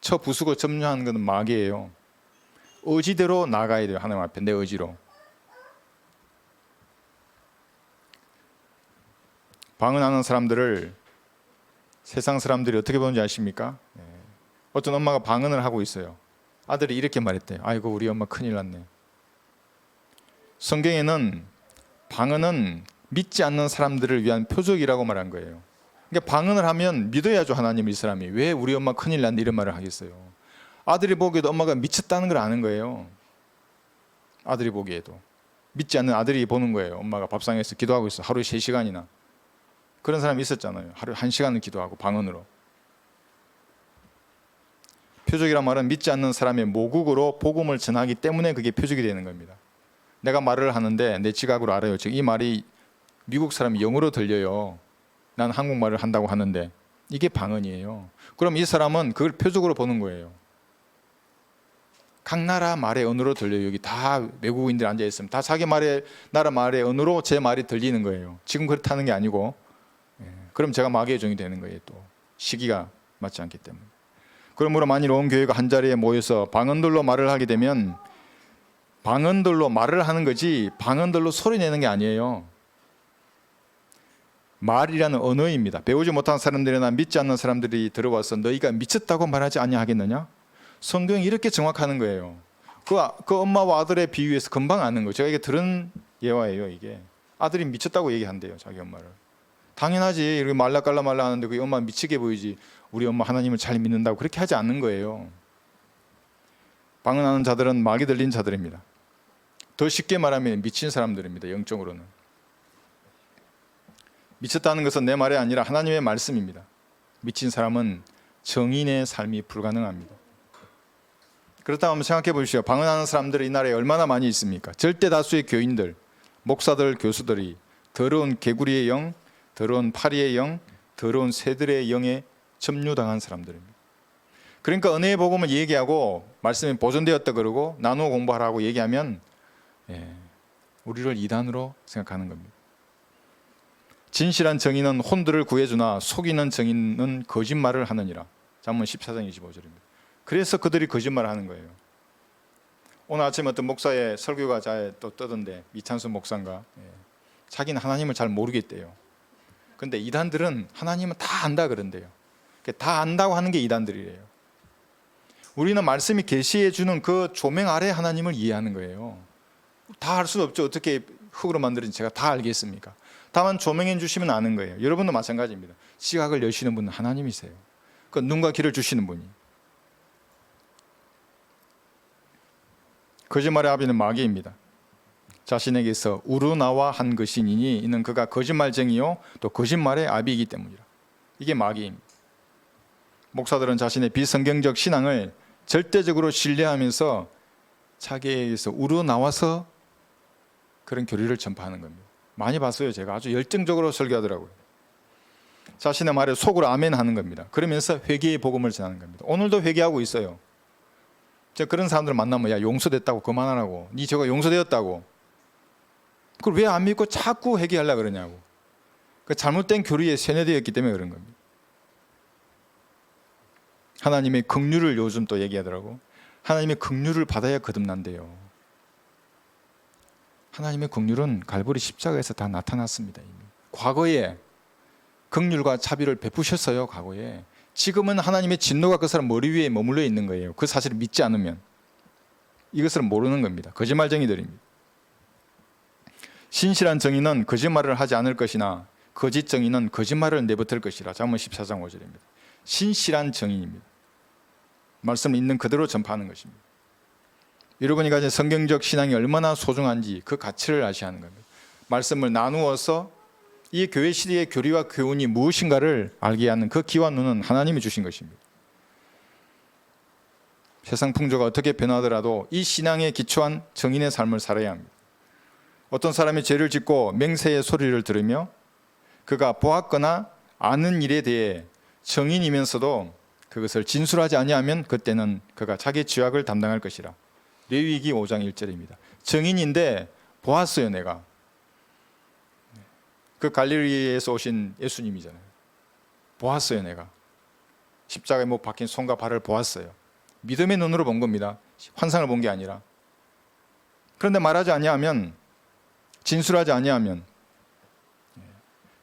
쳐 부수고 점유하는 것은 마귀예요. 의지대로 나가야 돼요. 하나님 앞에 내 의지로. 방언하는 사람들을 세상 사람들이 어떻게 보는지 아십니까? 어떤 엄마가 방언을 하고 있어요. 아들이 이렇게 말했대요. 아이고 우리 엄마 큰일 났네. 성경에는 방언은 믿지 않는 사람들을 위한 표적이라고 말한 거예요. 그러니까 방언을 하면 믿어야죠. 하나님 이 사람이. 왜 우리 엄마 큰일 났네 이런 말을 하겠어요. 아들이 보기에도 엄마가 미쳤다는 걸 아는 거예요. 아들이 보기에도. 믿지 않는 아들이 보는 거예요. 엄마가 밥상에서 기도하고 있어. 하루에 3시간이나. 그런 사람이 있었잖아요. 하루에 1시간은 기도하고 방언으로. 표적이란 말은 믿지 않는 사람의 모국으로 복음을 전하기 때문에 그게 표적이 되는 겁니다. 내가 말을 하는데 내 지각으로 알아요. 지금 이 말이 미국 사람이 영어로 들려요. 난 한국말을 한다고 하는데 이게 방언이에요. 그럼 이 사람은 그걸 표적으로 보는 거예요. 각 나라 말의 언어로 들려요. 여기 다 외국인들 앉아 있으면 다 자기 나라 말의 언어로 제 말이 들리는 거예요. 지금 그렇다는 게 아니고 그럼 제가 마귀의 종이 되는 거예요. 또 시기가 맞지 않기 때문에. 그러므로 만일 온 교회가 한 자리에 모여서 방언들로 말을 하게 되면 방언들로 말을 하는 거지 방언들로 소리 내는 게 아니에요. 말이라는 언어입니다. 배우지 못한 사람들이나 믿지 않는 사람들이 들어와서 너희가 미쳤다고 말하지 아니하겠느냐? 성경이 이렇게 정확하는 거예요. 그 엄마와 아들의 비유에서 금방 아는 거예요. 제가 이게 들은 예화예요. 이게 아들이 미쳤다고 얘기한대요. 자기 엄마를. 당연하지. 이렇게 말라깔라말라 하는데 그 엄마 미치게 보이지. 우리 엄마 하나님을 잘 믿는다고 그렇게 하지 않는 거예요. 방언하는 자들은 마귀 들린 자들입니다. 더 쉽게 말하면 미친 사람들입니다. 영적으로는. 미쳤다는 것은 내 말이 아니라 하나님의 말씀입니다. 미친 사람은 정인의 삶이 불가능합니다. 그렇다면 한번 생각해 보십시오. 방언하는 사람들이 이 나라에 얼마나 많이 있습니까? 절대 다수의 교인들, 목사들, 교수들이 더러운 개구리의 영, 더러운 파리의 영, 더러운 새들의 영에 점유당한 사람들입니다. 그러니까 은혜의 복음을 얘기하고 말씀이 보존되었다 그러고 나누어 공부하라고 얘기하면 우리를 이단으로 생각하는 겁니다. 진실한 정의는 혼들을 구해주나 속이는 정의는 거짓말을 하느니라. 잠언 14장 25절입니다. 그래서 그들이 거짓말을 하는 거예요. 오늘 아침 어떤 목사의 설교가 잘 또 떠던데 이찬수 목사인가 자기는 하나님을 잘 모르겠대요. 근데 이단들은 하나님은 다 안다 그런대요. 다 안다고 하는 게 이단들이래요. 우리는 말씀이 계시해 주는 그 조명 아래 하나님을 이해하는 거예요. 다 알 수 없죠. 어떻게 흙으로 만들어진 제가 다 알겠습니까? 다만 조명해 주시면 아는 거예요. 여러분도 마찬가지입니다. 시각을 여시는 분은 하나님이세요. 그 눈과 귀를 주시는 분이. 거짓말의 아비는 마귀입니다. 자신에게서 우러나와 한 것이니 이는 그가 거짓말쟁이요 또 거짓말의 아비이기 때문이라. 이게 마귀입니다. 목사들은 자신의 비성경적 신앙을 절대적으로 신뢰하면서 자기에게서 우러나와서 그런 교리를 전파하는 겁니다. 많이 봤어요. 제가 아주 열정적으로 설교하더라고요. 자신의 말에 속으로 아멘 하는 겁니다. 그러면서 회개의 복음을 전하는 겁니다. 오늘도 회개하고 있어요. 제가 그런 사람들 만나면 야 용서됐다고 그만하라고. 니 저거 용서되었다고. 그걸 왜 안 믿고 자꾸 회개하려고 그러냐고. 그 잘못된 교리에 세뇌되었기 때문에 그런 겁니다. 하나님의 긍휼을 요즘 또 얘기하더라고. 하나님의 긍휼을 받아야 거듭난대요. 하나님의 긍휼은 갈보리 십자가에서 다 나타났습니다. 이미. 과거에 긍휼과 자비를 베푸셨어요. 과거에. 지금은 하나님의 진노가 그 사람 머리 위에 머물러 있는 거예요. 그 사실을 믿지 않으면. 이것을 모르는 겁니다. 거짓말쟁이들입니다. 신실한 정의는 거짓말을 하지 않을 것이나 거짓 정의는 거짓말을 내뱉을 것이라. 잠언 14장 5절입니다. 신실한 정의입니다. 말씀을 있는 그대로 전파하는 것입니다. 여러분이 가진 성경적 신앙이 얼마나 소중한지 그 가치를 아셔야 하는 겁니다. 말씀을 나누어서 이 교회 시대의 교리와 교훈이 무엇인가를 알게 하는 그 귀와 눈은 하나님이 주신 것입니다. 세상 풍조가 어떻게 변하더라도 이 신앙에 기초한 정인의 삶을 살아야 합니다. 어떤 사람이 죄를 짓고 맹세의 소리를 들으며 그가 보았거나 아는 일에 대해 정인이면서도 그것을 진술하지 아니하면 그때는 그가 자기 죄악을 담당할 것이라. 레위기 5장 1절입니다. 정인인데 보았어요. 내가. 그 갈릴리에서 오신 예수님이잖아요. 보았어요. 내가. 십자가에 못 박힌 손과 발을 보았어요. 믿음의 눈으로 본 겁니다. 환상을 본 게 아니라. 그런데 말하지 아니하면, 진술하지 아니하면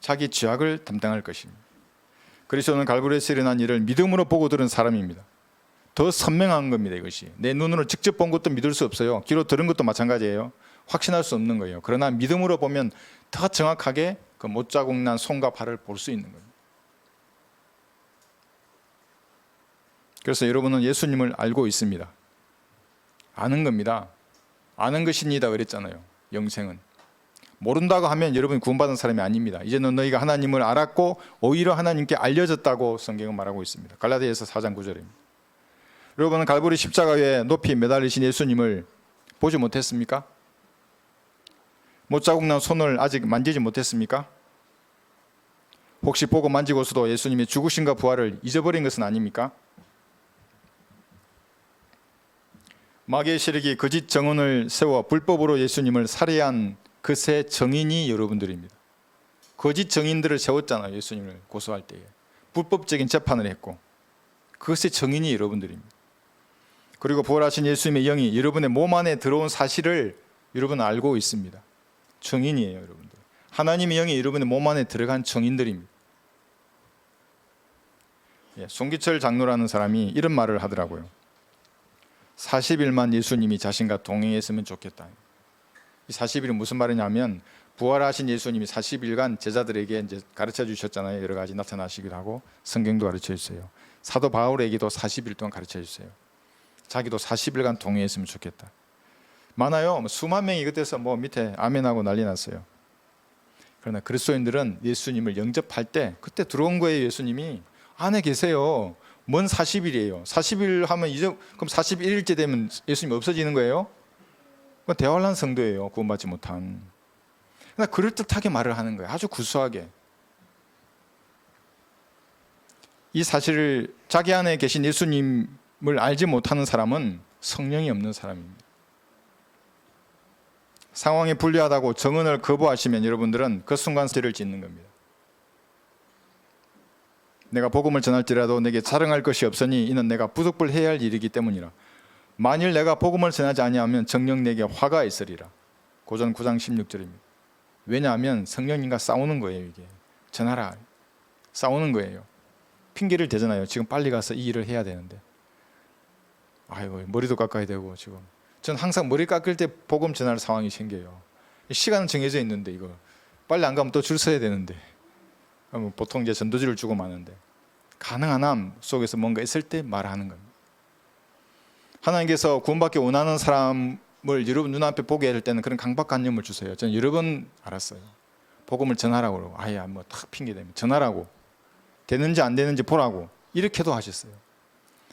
자기 죄악을 담당할 것입니다. 그리스도는 갈보리에서 일어난 일을 믿음으로 보고 들은 사람입니다. 더 선명한 겁니다. 이것이 내 눈으로 직접 본 것도 믿을 수 없어요. 귀로 들은 것도 마찬가지예요. 확신할 수 없는 거예요. 그러나 믿음으로 보면 더 정확하게 그 못자국 난 손과 발을 볼 수 있는 겁니다. 그래서 여러분은 예수님을 알고 있습니다. 아는 겁니다. 아는 것입니다 그랬잖아요. 영생은 모른다고 하면 여러분이 구원받은 사람이 아닙니다. 이제는 너희가 하나님을 알았고 오히려 하나님께 알려졌다고 성경은 말하고 있습니다. 갈라디아서 4장 9절입니다. 여러분은 갈보리 십자가에 높이 매달리신 예수님을 보지 못했습니까? 못자국 난 손을 아직 만지지 못했습니까? 혹시 보고 만지고서도 예수님의 죽으심과 부활을 잊어버린 것은 아닙니까? 마귀의 세력이 거짓 정언을 세워 불법으로 예수님을 살해한 그새 정인이 여러분들입니다. 거짓 정인들을 세웠잖아요. 예수님을 고소할 때에 불법적인 재판을 했고 그것의 정인이 여러분들입니다. 그리고 부활하신 예수님의 영이 여러분의 몸 안에 들어온 사실을 여러분은 알고 있습니다. 증인이에요, 여러분들. 하나님의 영이 여러분의 몸 안에 들어간 증인들입니다. 송기철 장로라는 사람이 이런 말을 하더라고요. 40일만 예수님이 자신과 동행했으면 좋겠다. 이 40일은 무슨 말이냐면 부활하신 예수님이 40일간 제자들에게 이제 가르쳐 주셨잖아요. 여러 가지 나타나시기도 하고 성경도 가르쳐 주세요. 사도 바울에게도 40일 동안 가르쳐 주세요. 자기도 40일간 동행했으면 좋겠다. 많아요. 수만 명이 그때서 밑에 아멘하고 난리 났어요. 그러나 그리스도인들은 예수님을 영접할 때 그때 들어온 거예요. 예수님이 안에 계세요. 뭔 40일이에요. 40일 하면 이제 그럼 41일째 되면 예수님이 없어지는 거예요? 그건 대환란 성도예요. 구원받지 못한. 그러나 그럴듯하게 말을 하는 거예요. 아주 구수하게. 이 사실을 자기 안에 계신 예수님을 알지 못하는 사람은 성령이 없는 사람입니다. 상황이 불리하다고 정언을 거부하시면 여러분들은 그 순간 죄를 짓는 겁니다. 내가 복음을 전할지라도 내게 자랑할 것이 없으니 이는 내가 부득불해야 할 일이기 때문이라. 만일 내가 복음을 전하지 아니하면 정녕 내게 화가 있으리라. 고전 9장 16절입니다. 왜냐하면 성령님과 싸우는 거예요. 이게 전하라 싸우는 거예요. 핑계를 대잖아요. 지금 빨리 가서 이 일을 해야 되는데 아이고 머리도 깎아야 되고 지금 전 항상 머리 깎을 때 복음 전할 상황이 생겨요. 시간은 정해져 있는데 이거 빨리 안 가면 또 줄 서야 되는데 보통 이제 전도지를 주고 마는데 가능한 한 속에서 뭔가 있을 때 말하는 겁니다. 하나님께서 구원받기 원하는 사람을 여러분 눈앞에 보게 할 때는 그런 강박관념을 주세요. 저는 여러 번 알았어요. 복음을 전하라고 그러고 아예 탁 핑계대면 전하라고 되는지 안 되는지 보라고 이렇게도 하셨어요.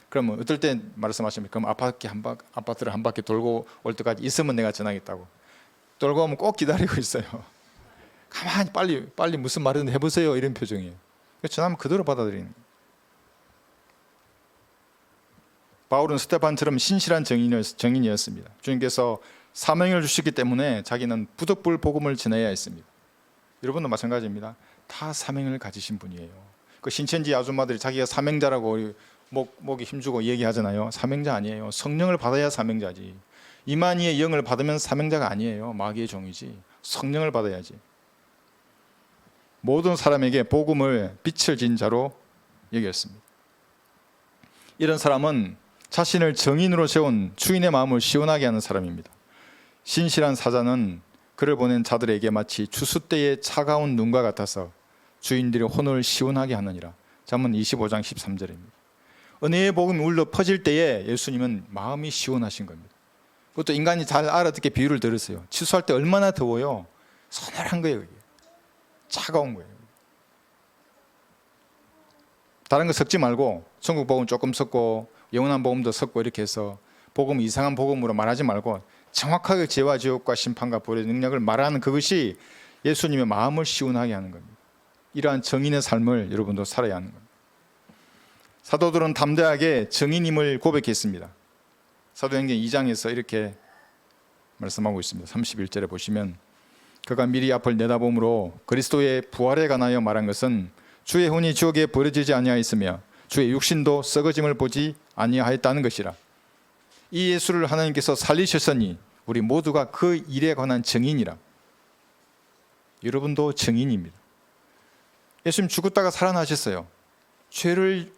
그러면 어떨 때 말씀하시면 그럼 아파트를 한 바퀴 돌고 올 때까지 있으면 내가 전하겠다고 돌고 오면 꼭 기다리고 있어요. 가만히 빨리 무슨 말이든 해보세요 이런 표정이에요. 전하면 그대로 받아들이는 거예요. 바울은 스테반처럼 신실한 정인이었습니다. 주님께서 사명을 주셨기 때문에 자기는 부득불 복음을 전해야 했습니다. 여러분도 마찬가지입니다. 다 사명을 가지신 분이에요. 그 신천지 아줌마들이 자기가 사명자라고 목에 힘주고 얘기하잖아요. 사명자 아니에요. 성령을 받아야 사명자지. 이만희의 영을 받으면 사명자가 아니에요. 마귀의 종이지. 성령을 받아야지. 모든 사람에게 복음을 빛을 진 자로 여겼습니다. 이런 사람은 자신을 정인으로 세운 주인의 마음을 시원하게 하는 사람입니다. 신실한 사자는 그를 보낸 자들에게 마치 추수 때의 차가운 눈과 같아서 주인들의 혼을 시원하게 하느니라. 잠언 25장 13절입니다. 은혜의 복음이 울려 퍼질 때에 예수님은 마음이 시원하신 겁니다. 그것도 인간이 잘 알아듣게 비유를 들었어요. 취수할 때 얼마나 더워요. 서늘한 거예요. 그게. 차가운 거예요. 다른 거 섞지 말고 천국 복음 조금 섞고 영원한 복음도 섞고 이렇게 해서 복음 이상한 복음으로 말하지 말고 정확하게 죄와 지옥과 심판과 벌의 능력을 말하는 그것이 예수님의 마음을 시원하게 하는 겁니다. 이러한 정인의 삶을 여러분도 살아야 하는 겁니다. 사도들은 담대하게 정인임을 고백했습니다. 사도행전 2장에서 이렇게 말씀하고 있습니다. 31절에 보시면 그가 미리 앞을 내다봄으로 그리스도의 부활에 관하여 말한 것은 주의 혼이 지옥에 버려지지 아니하였으며 주의 육신도 썩어짐을 보지 아니하였다는 것이라. 이 예수를 하나님께서 살리셨으니 우리 모두가 그 일에 관한 증인이라. 여러분도 증인입니다. 예수님 죽었다가 살아나셨어요. 죄를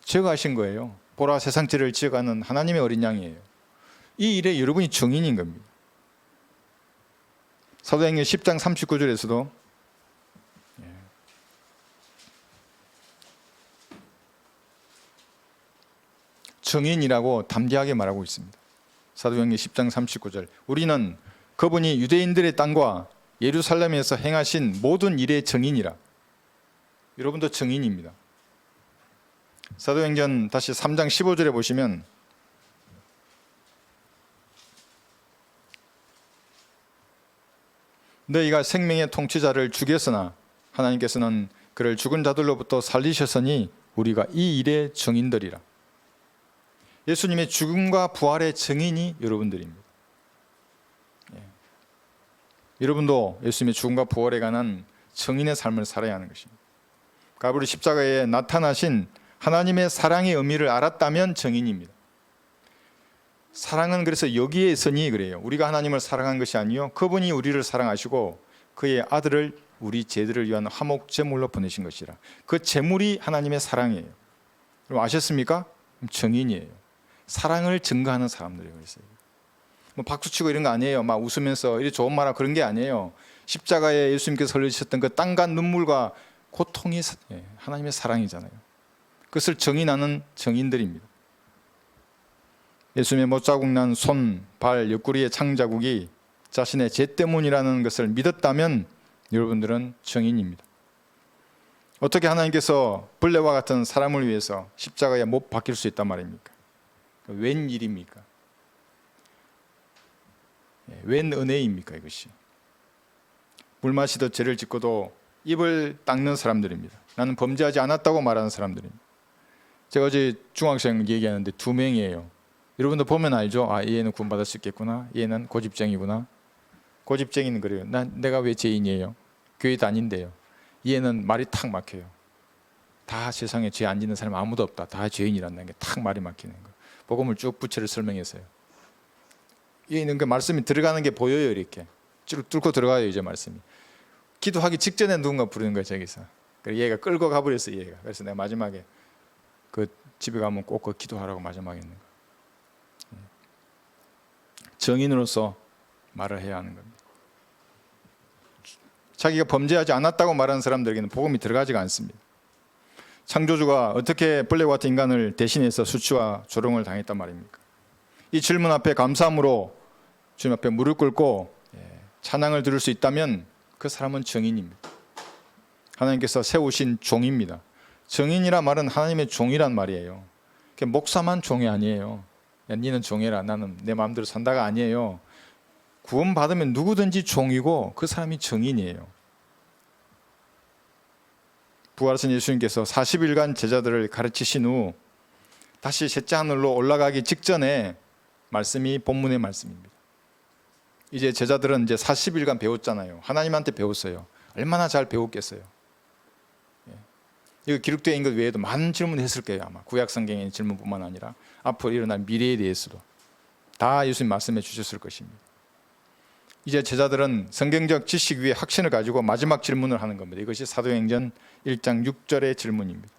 제거하신 거예요. 보라 세상 죄를 지어가는 하나님의 어린 양이에요. 이 일에 여러분이 증인인 겁니다. 사도행전 10장 39절에서도 증인이라고 담대하게 말하고 있습니다. 사도행전 10장 39절 우리는 그분이 유대인들의 땅과 예루살렘에서 행하신 모든 일의 증인이라. 여러분도 증인입니다. 사도행전 다시 3장 15절에 보시면 너희가 생명의 통치자를 죽였으나 하나님께서는 그를 죽은 자들로부터 살리셨으니 우리가 이 일의 증인들이라. 예수님의 죽음과 부활의 증인이 여러분들입니다. 여러분도 예수님의 죽음과 부활에 관한 증인의 삶을 살아야 하는 것입니다. 갈보리 십자가에 나타나신 하나님의 사랑의 의미를 알았다면 증인입니다. 사랑은 그래서 여기에 있으니 그래요. 우리가 하나님을 사랑한 것이 아니요 그분이 우리를 사랑하시고 그의 아들을 우리 죄들을 위한 화목 제물로 보내신 것이라. 그 제물이 하나님의 사랑이에요. 여러분 아셨습니까? 증인이에요. 사랑을 증거하는 사람들이에요. 그래서 뭐 박수치고 이런 거 아니에요. 막 웃으면서 이렇게 좋은 말하고 그런 게 아니에요. 십자가에 예수님께서 흘리셨던 그 땀과 눈물과 고통이 하나님의 사랑이잖아요. 그것을 증인하는 증인들입니다. 예수님의 못자국 난 손, 발, 옆구리의 창자국이 자신의 죄 때문이라는 것을 믿었다면 여러분들은 증인입니다. 어떻게 하나님께서 벌레와 같은 사람을 위해서 십자가에 못 박힐 수 있단 말입니까? 웬일입니까? 웬 은혜입니까 이것이? 물 마시듯 죄를 짓고도 입을 닦는 사람들입니다. 나는 범죄하지 않았다고 말하는 사람들입니다. 제가 어제 중학생 얘기하는데 2명이에요. 여러분도 보면 알죠? 아, 얘는 구원받을 수 있겠구나. 얘는 고집쟁이구나. 고집쟁이는 그래요. 내가 왜 죄인이에요? 교회 다닌대요. 얘는 말이 탁 막혀요. 다 세상에 죄 안 짓는 사람 아무도 없다. 다 죄인이라는 게 탁 말이 막히는 거. 복음을 쭉 부채를 설명했어요. 얘는 그 말씀이 들어가는 게 보여요. 이렇게 쭉 뚫고 들어가요. 이제 말씀이. 기도하기 직전에 누군가 부르는 거예요. 저기서. 그래서 얘가 끌고 가버렸어요. 얘가. 그래서 내가 마지막에 그 집에 가면 꼭 그 기도하라고 마지막에 있는 거. 정인으로서 말을 해야 하는 겁니다. 자기가 범죄하지 않았다고 말하는 사람들에게는 복음이 들어가지가 않습니다. 창조주가 어떻게 벌레와 같은 인간을 대신해서 수치와 조롱을 당했단 말입니까? 이 질문 앞에 감사함으로 주님 앞에 무릎 꿇고 찬양을 들을 수 있다면 그 사람은 정인입니다. 하나님께서 세우신 종입니다. 정인이라 말은 하나님의 종이란 말이에요. 목사만 종이 아니에요. 야, 니는 종해라. 나는 내 마음대로 산다가 아니에요. 구원받으면 누구든지 종이고 그 사람이 정인이에요. 부활하신 예수님께서 40일간 제자들을 가르치신 후 다시 셋째 하늘로 올라가기 직전에 말씀이 본문의 말씀입니다. 이제 제자들은 이제 40일간 배웠잖아요. 하나님한테 배웠어요. 얼마나 잘 배웠겠어요. 이거 기록되어 있는 것 외에도 많은 질문을 했을 거예요. 아마 구약 성경에 있는 질문뿐만 아니라 앞으로 일어날 미래에 대해서도 다 예수님 말씀해 주셨을 것입니다. 이제 제자들은 성경적 지식 위에 확신을 가지고 마지막 질문을 하는 겁니다. 이것이 사도행전 1장 6절의 질문입니다.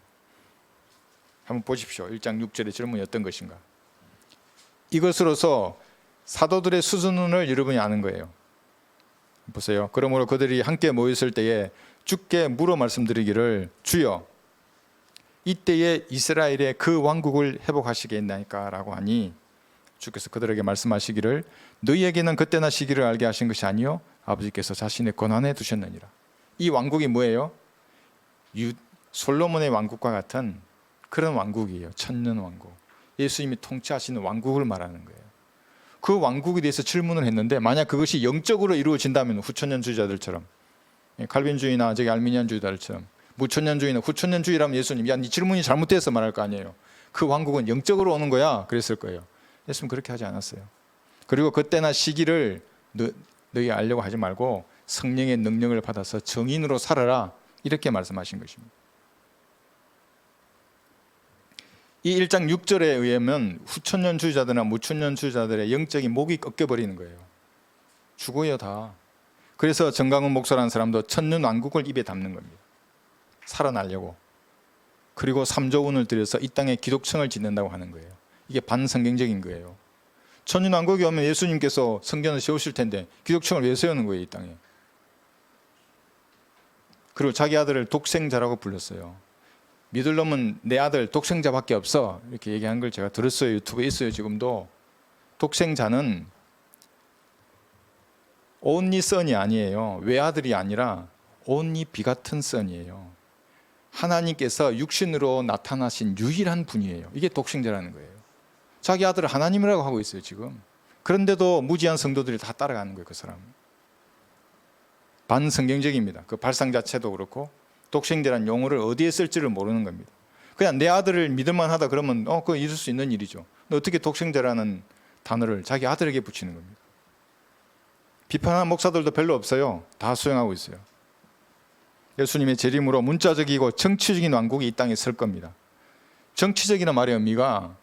한번 보십시오. 1장 6절의 질문이 어떤 것인가. 이것으로서 사도들의 수준을 여러분이 아는 거예요. 보세요. 그러므로 그들이 함께 모였을 때에 주께 물어 말씀드리기를 주여 이때에 이스라엘의 그 왕국을 회복하시겠나이까 라고 하니 주께서 그들에게 말씀하시기를 너희에게는 그때나 시기를 알게 하신 것이 아니요 아버지께서 자신의 권한에 두셨느니라. 이 왕국이 뭐예요? 솔로몬의 왕국과 같은 그런 왕국이에요. 천년 왕국. 예수님이 통치하시는 왕국을 말하는 거예요. 그 왕국에 대해서 질문을 했는데 만약 그것이 영적으로 이루어진다면 후천년주의자들처럼 칼빈주의나 저기 알미니안주의자들처럼 무천년주의나 후천년주의라면 예수님 야, 네 질문이 잘못돼서 말할 거 아니에요. 그 왕국은 영적으로 오는 거야 그랬을 거예요. 예수님 그렇게 하지 않았어요. 그리고 그때나 시기를 너희 알려고 하지 말고 성령의 능력을 받아서 정인으로 살아라 이렇게 말씀하신 것입니다. 이 1장 6절에 의하면 후천년주의자들이나 무천년주의자들의 영적인 목이 꺾여버리는 거예요. 죽어요 다. 그래서 정강훈 목사라는 사람도 천년 왕국을 입에 담는 겁니다. 살아나려고. 그리고 3조 원을 들여서 이 땅에 기독청을 짓는다고 하는 거예요. 이게 반성경적인 거예요. 천년 왕국이 오면 예수님께서 성전을 세우실 텐데 기독청을 왜 세우는 거예요 이 땅에. 그리고 자기 아들을 독생자라고 불렀어요. 믿을 놈은 내 아들 독생자밖에 없어 이렇게 얘기한 걸 제가 들었어요. 유튜브에 있어요. 지금도. 독생자는 only son이 아니에요. 외아들이 아니라 only begotten son이에요. 하나님께서 육신으로 나타나신 유일한 분이에요. 이게 독생자라는 거예요. 자기 아들을 하나님이라고 하고 있어요 지금. 그런데도 무지한 성도들이 다 따라가는 거예요. 그 사람. 반성경적입니다. 그 발상 자체도 그렇고 독생자라는 용어를 어디에 쓸지를 모르는 겁니다. 그냥 내 아들을 믿을만 하다 그러면 그거 있을 수 있는 일이죠. 근데 어떻게 독생자라는 단어를 자기 아들에게 붙이는 겁니다. 비판하는 목사들도 별로 없어요. 다 수용하고 있어요. 예수님의 재림으로 문자적이고 정치적인 왕국이 이 땅에 설 겁니다. 정치적이라는 말의 의미가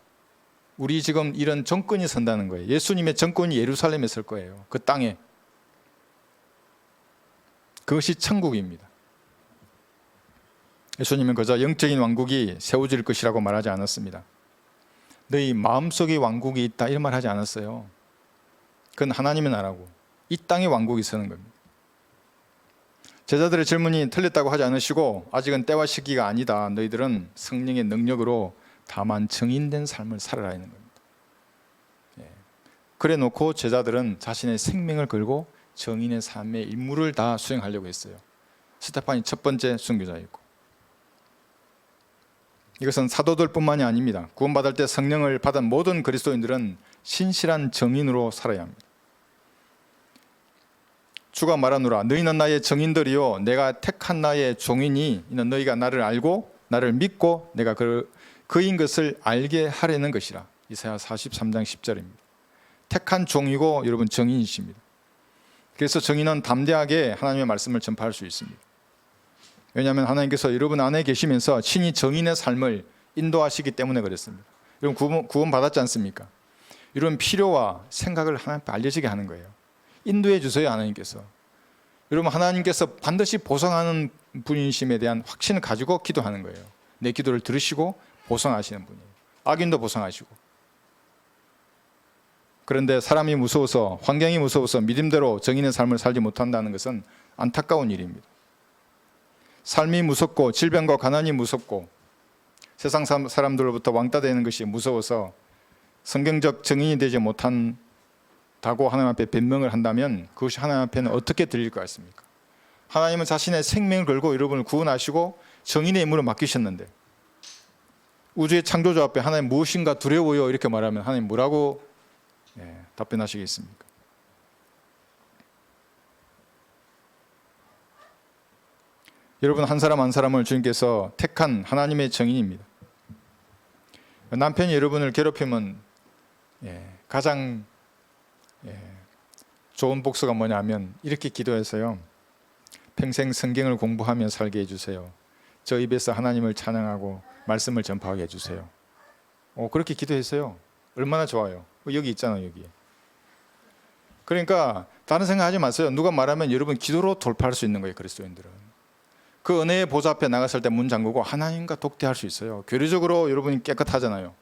우리 지금 이런 정권이 선다는 거예요. 예수님의 정권이 예루살렘에 설 거예요. 그 땅에. 그것이 천국입니다. 예수님은 그저 영적인 왕국이 세워질 것이라고 말하지 않았습니다. 너희 마음속에 왕국이 있다 이런 말 하지 않았어요. 그건 하나님의 나라고 이 땅에 왕국이 서는 겁니다. 제자들의 질문이 틀렸다고 하지 않으시고 아직은 때와 시기가 아니다. 너희들은 성령의 능력으로 다만 증인된 삶을 살아라 하는 겁니다. 그래 놓고 제자들은 자신의 생명을 걸고 정인의 삶의 임무를 다 수행하려고 했어요. 스데반이 첫 번째 순교자였고, 이것은 사도들뿐만이 아닙니다. 구원받을 때 성령을 받은 모든 그리스도인들은 신실한 정인으로 살아야 합니다. 주가 말하노라 너희는 나의 정인들이요 내가 택한 나의 종이니 이는 너희가 나를 알고 나를 믿고 내가 그인 것을 알게 하려는 것이라. 이사야 43장 10절입니다. 택한 종이고 여러분 정인이십니다. 그래서 정인은 담대하게 하나님의 말씀을 전파할 수 있습니다. 왜냐하면 하나님께서 여러분 안에 계시면서 친히 정인의 삶을 인도하시기 때문에 그랬습니다. 여러분 구원 받았지 않습니까? 이런 필요와 생각을 하나님께 알려지게 하는 거예요. 인도해 주세요. 하나님께서. 여러분 하나님께서 반드시 보상하는 분이심에 대한 확신을 가지고 기도하는 거예요. 내 기도를 들으시고 보상하시는 분이에요. 악인도 보상하시고. 그런데 사람이 무서워서, 환경이 무서워서 믿음대로 정인의 삶을 살지 못한다는 것은 안타까운 일입니다. 삶이 무섭고 질병과 가난이 무섭고 세상 사람들로부터 왕따 되는 것이 무서워서 성경적 정인이 되지 못한다고 하나님 앞에 변명을 한다면 그것이 하나님 앞에는 어떻게 들릴 것 같습니까? 하나님은 자신의 생명을 걸고 여러분을 구원하시고 정인의 임무를 맡기셨는데 우주의 창조주 앞에 하나님 무엇인가 두려워요 이렇게 말하면 하나님 뭐라고 답변하시겠습니까? 여러분 한 사람 한 사람을 주님께서 택한 하나님의 정인입니다. 남편이 여러분을 괴롭히면 가장 좋은 복수가 뭐냐면 이렇게 기도해서요. 평생 성경을 공부하며 살게 해주세요. 저 입에서 하나님을 찬양하고 말씀을 전파하게 해주세요. 그렇게 기도했어요. 얼마나 좋아요. 여기 있잖아요. 여기. 그러니까 다른 생각하지 마세요. 누가 말하면 여러분 기도로 돌파할 수 있는 거예요. 그리스도인들은. 그 은혜의 보좌 앞에 나갔을 때 문 잠그고 하나님과 독대할 수 있어요. 교리적으로 여러분이 깨끗하잖아요.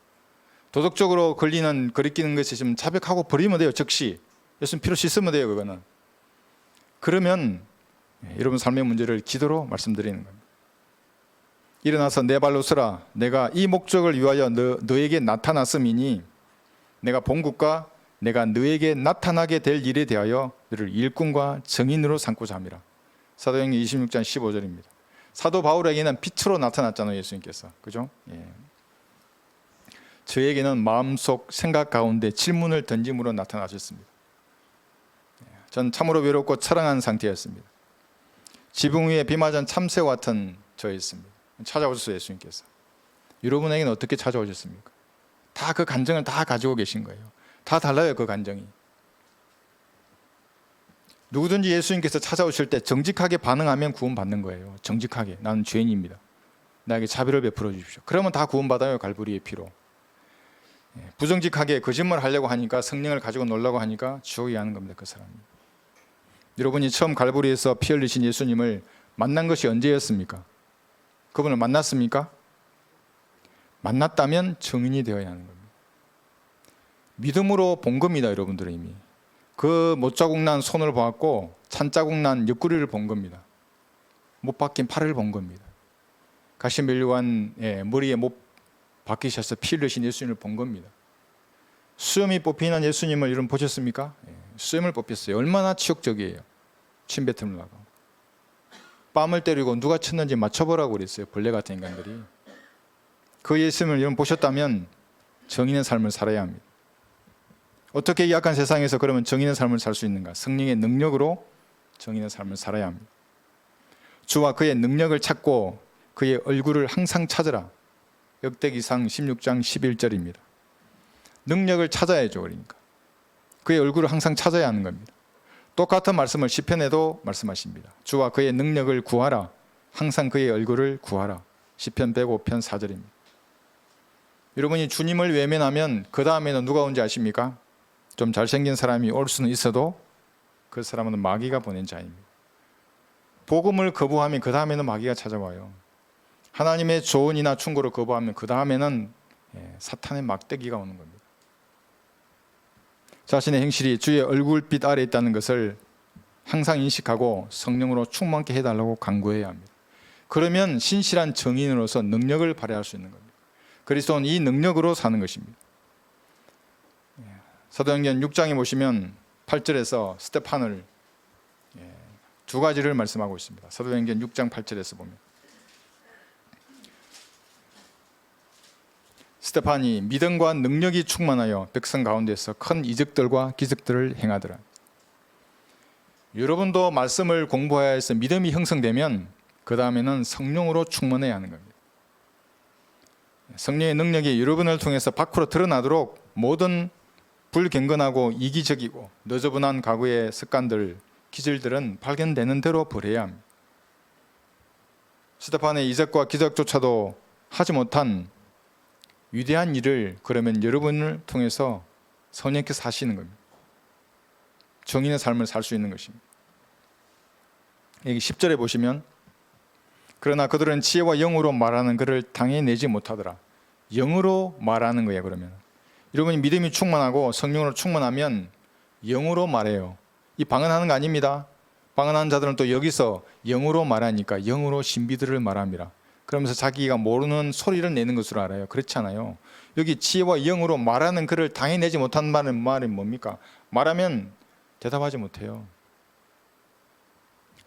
도덕적으로 거리끼는 것이 좀 자백하고 버리면 돼요. 즉시. 예수님 피로 씻으면 돼요. 그거는. 그러면 여러분 삶의 문제를 기도로 말씀드리는 겁니다. 일어나서 내 발로 서라. 내가 이 목적을 위하여 너에게 나타났음이니 내가 본국과 내가 너에게 나타나게 될 일에 대하여 너를 일꾼과 정인으로 삼고자 함이라. 사도행전 26장 15절입니다. 사도 바울에게는 빛으로 나타났잖아요. 예수님께서. 그죠? 저에게는 마음속 생각 가운데 질문을 던짐으로 나타나셨습니다. 전 참으로 외롭고 처량한 상태였습니다. 지붕 위에 비 맞은 참새와 같은 저였습니다. 찾아오셨어요. 예수님께서. 여러분에게는 어떻게 찾아오셨습니까? 다 그 감정을 다 가지고 계신 거예요. 다 달라요. 그 감정이. 누구든지 예수님께서 찾아오실 때 정직하게 반응하면 구원받는 거예요. 정직하게. 나는 죄인입니다. 나에게 자비를 베풀어 주십시오. 그러면 다 구원받아요. 갈보리의 피로. 부정직하게 거짓말 하려고 하니까 성령을 가지고 놀라고 하니까 지옥에 가는 겁니다. 그 사람이. 여러분이 처음 갈보리에서 피 흘리신 예수님을 만난 것이 언제였습니까? 그분을 만났습니까? 만났다면 정인이 되어야 하는 겁니다. 믿음으로 본 겁니다. 여러분들은 이미. 그 못자국 난 손을 보았고 찬자국 난 옆구리를 본 겁니다. 못 박힌 팔을 본 겁니다. 가시 멸류관 머리에 못 박히셔서 피 흘리신 예수님을 본 겁니다. 수염이 뽑히는 예수님을 여러분 보셨습니까? 수염을 뽑혔어요. 얼마나 치욕적이에요. 침 뱉으려고. 뺨을 때리고 누가 쳤는지 맞춰보라고 그랬어요. 벌레 같은 인간들이. 그 예수님을 여러분 보셨다면 정인의 삶을 살아야 합니다. 어떻게 이 약한 세상에서 그러면 정인의 삶을 살 수 있는가? 성령의 능력으로 정인의 삶을 살아야 합니다. 주와 그의 능력을 찾고 그의 얼굴을 항상 찾으라. 역대기상 16장 11절입니다. 능력을 찾아야죠. 그러니까 그의 얼굴을 항상 찾아야 하는 겁니다. 똑같은 말씀을 시편에도 말씀하십니다. 주와 그의 능력을 구하라. 항상 그의 얼굴을 구하라. 시편 105편 4절입니다. 여러분이 주님을 외면하면 그 다음에는 누가 온지 아십니까? 좀 잘생긴 사람이 올 수는 있어도 그 사람은 마귀가 보낸 자입니다. 복음을 거부하면 그 다음에는 마귀가 찾아와요. 하나님의 조언이나 충고를 거부하면 그 다음에는 사탄의 막대기가 오는 겁니다. 자신의 행실이 주의 얼굴빛 아래 있다는 것을 항상 인식하고 성령으로 충만케 해달라고 간구해야 합니다. 그러면 신실한 정인으로서 능력을 발휘할 수 있는 겁니다. 그리스도는 이 능력으로 사는 것입니다. 사도행전 6장에 보시면 8절에서 스데판을 두 가지를 말씀하고 있습니다. 사도행전 6장 8절에서 보면 스데판이 믿음과 능력이 충만하여 백성 가운데서 큰 이적들과 기적들을 행하더라. 여러분도 말씀을 공부해야 해서 믿음이 형성되면 그 다음에는 성령으로 충만해야 하는 겁니다. 성령의 능력이 여러분을 통해서 밖으로 드러나도록 모든 불경건하고 이기적이고 너저분한 과거의 습관들, 기질들은 발견되는 대로 버려야 합니다. 스데판의 이적과 기적조차도 하지 못한 위대한 일을 그러면 여러분을 통해서 성령께서 하시는 겁니다. 정인의 삶을 살 수 있는 것입니다. 여기 10절에 보시면 그러나 그들은 지혜와 영으로 말하는 것을 당해내지 못하더라. 영으로 말하는 거예요. 그러면 여러분이 믿음이 충만하고 성령으로 충만하면 영으로 말해요. 이 방언하는 거 아닙니다. 방언하는 자들은 또 여기서 영으로 말하니까 영으로 신비들을 말합니다. 그러면서 자기가 모르는 소리를 내는 것으로 알아요. 그렇지 않아요. 여기 지혜와 영으로 말하는 그를 당해내지 못한 말은 뭡니까? 말하면 대답하지 못해요.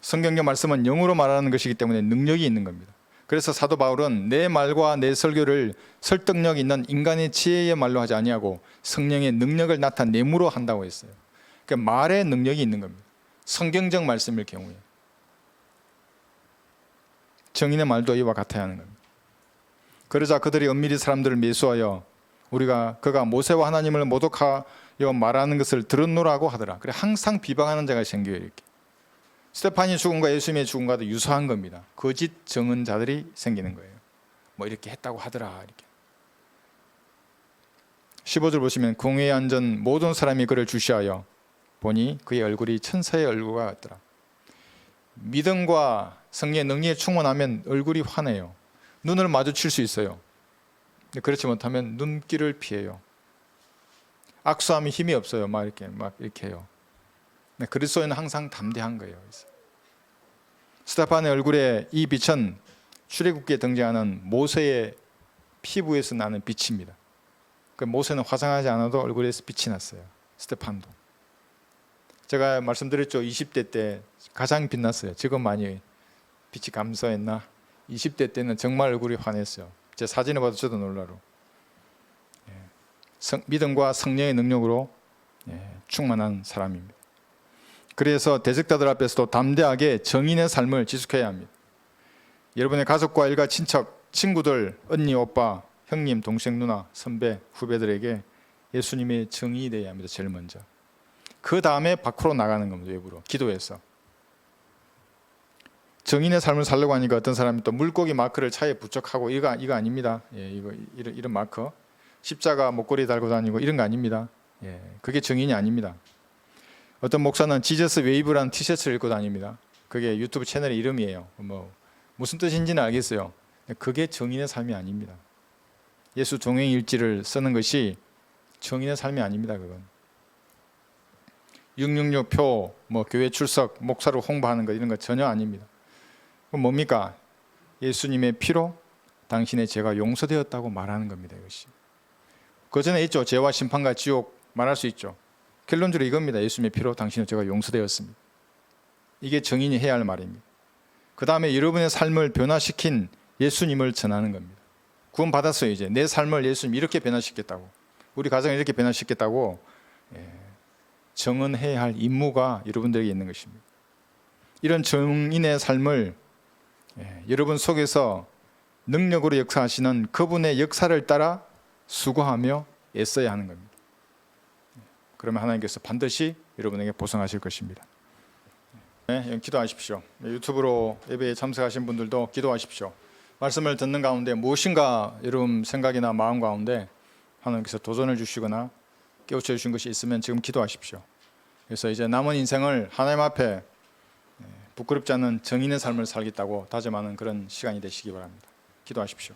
성경의 말씀은 영으로 말하는 것이기 때문에 능력이 있는 겁니다. 그래서 사도 바울은 내 말과 내 설교를 설득력 있는 인간의 지혜의 말로 하지 아니하고 성령의 능력을 나타내므로 한다고 했어요. 그러니까 말에 능력이 있는 겁니다. 성경적 말씀일 경우에 정인의 말도 이와 같아야 하는 겁니다. 그러자 그들이 은밀히 사람들을 매수하여 그가 모세와 하나님을 모독하여 말하는 것을 들었노라고 하더라. 그래 항상 비방하는 자가 생겨요. 이렇게 스데판이 죽음과 예수님의 죽음과도 유사한 겁니다. 거짓 증언자들이 생기는 거예요. 뭐 이렇게 했다고 하더라. 이렇게 15절 보시면 공회에 앉은 모든 사람이 그를 주시하여 보니 그의 얼굴이 천사의 얼굴과 같더라. 믿음과 성령의 능력에 충만하면 얼굴이 환해요. 눈을 마주칠 수 있어요. 그렇지 못하면 눈길을 피해요. 악수하면 힘이 없어요. 막 이렇게 해요. 그리스도인은 항상 담대한 거예요. 스데판의 얼굴에 이 빛은 출애굽기에 등장하는 모세의 피부에서 나는 빛입니다. 모세는 화장하지 않아도 얼굴에서 빛이 났어요. 스데판도. 제가 말씀드렸죠. 20대 때 가장 빛났어요. 지금 많이 빛이 감소했나? 20대 때는 정말 얼굴이 환했어요. 제 사진을 봐도 저도 놀라로. 믿음과 성령의 능력으로 충만한 사람입니다. 그래서 대적자들 앞에서도 담대하게 정인의 삶을 지속해야 합니다. 여러분의 가족과 일가 친척, 친구들, 언니, 오빠, 형님, 동생, 누나, 선배, 후배들에게 예수님의 정인이 되어야 합니다. 제일 먼저. 그 다음에 밖으로 나가는 겁니다. 외부로 기도해서. 정인의 삶을 살려고 하니까 어떤 사람이 또 물고기 마크를 차에 부착하고 이거 아닙니다. 이런 마크, 십자가 목걸이 달고 다니고 이런 거 아닙니다. 그게 정인이 아닙니다. 어떤 목사는 지저스 웨이브라는 티셔츠를 입고 다닙니다. 그게 유튜브 채널의 이름이에요. 무슨 뜻인지는 알겠어요. 그게 정인의 삶이 아닙니다. 예수 동행 일지를 쓰는 것이 정인의 삶이 아닙니다. 그건 666표, 교회 출석, 목사로 홍보하는 것 이런 거 전혀 아닙니다. 그럼 뭡니까? 예수님의 피로 당신의 죄가 용서되었다고 말하는 겁니다. 이것이. 그 전에 있죠. 죄와 심판과 지옥 말할 수 있죠. 결론적으로 이겁니다. 예수님의 피로 당신의 죄가 용서되었습니다. 이게 정인이 해야 할 말입니다. 그 다음에 여러분의 삶을 변화시킨 예수님을 전하는 겁니다. 구원 받았어요. 이제 내 삶을 예수님 이렇게 변화시켰다고, 우리 가정을 이렇게 변화시켰다고 정언해야 할 임무가 여러분들에게 있는 것입니다. 이런 정인의 삶을 여러분 속에서 능력으로 역사하시는 그분의 역사를 따라 수고하며 애써야 하는 겁니다. 그러면 하나님께서 반드시 여러분에게 보상하실 것입니다. 기도하십시오. 유튜브로 예배에 참석하신 분들도 기도하십시오. 말씀을 듣는 가운데 무엇인가 여러분 생각이나 마음 가운데 하나님께서 도전을 주시거나 깨우쳐 주신 것이 있으면 지금 기도하십시오. 그래서 이제 남은 인생을 하나님 앞에 부끄럽지 않은 정의의 삶을 살겠다고 다짐하는 그런 시간이 되시기 바랍니다. 기도하십시오.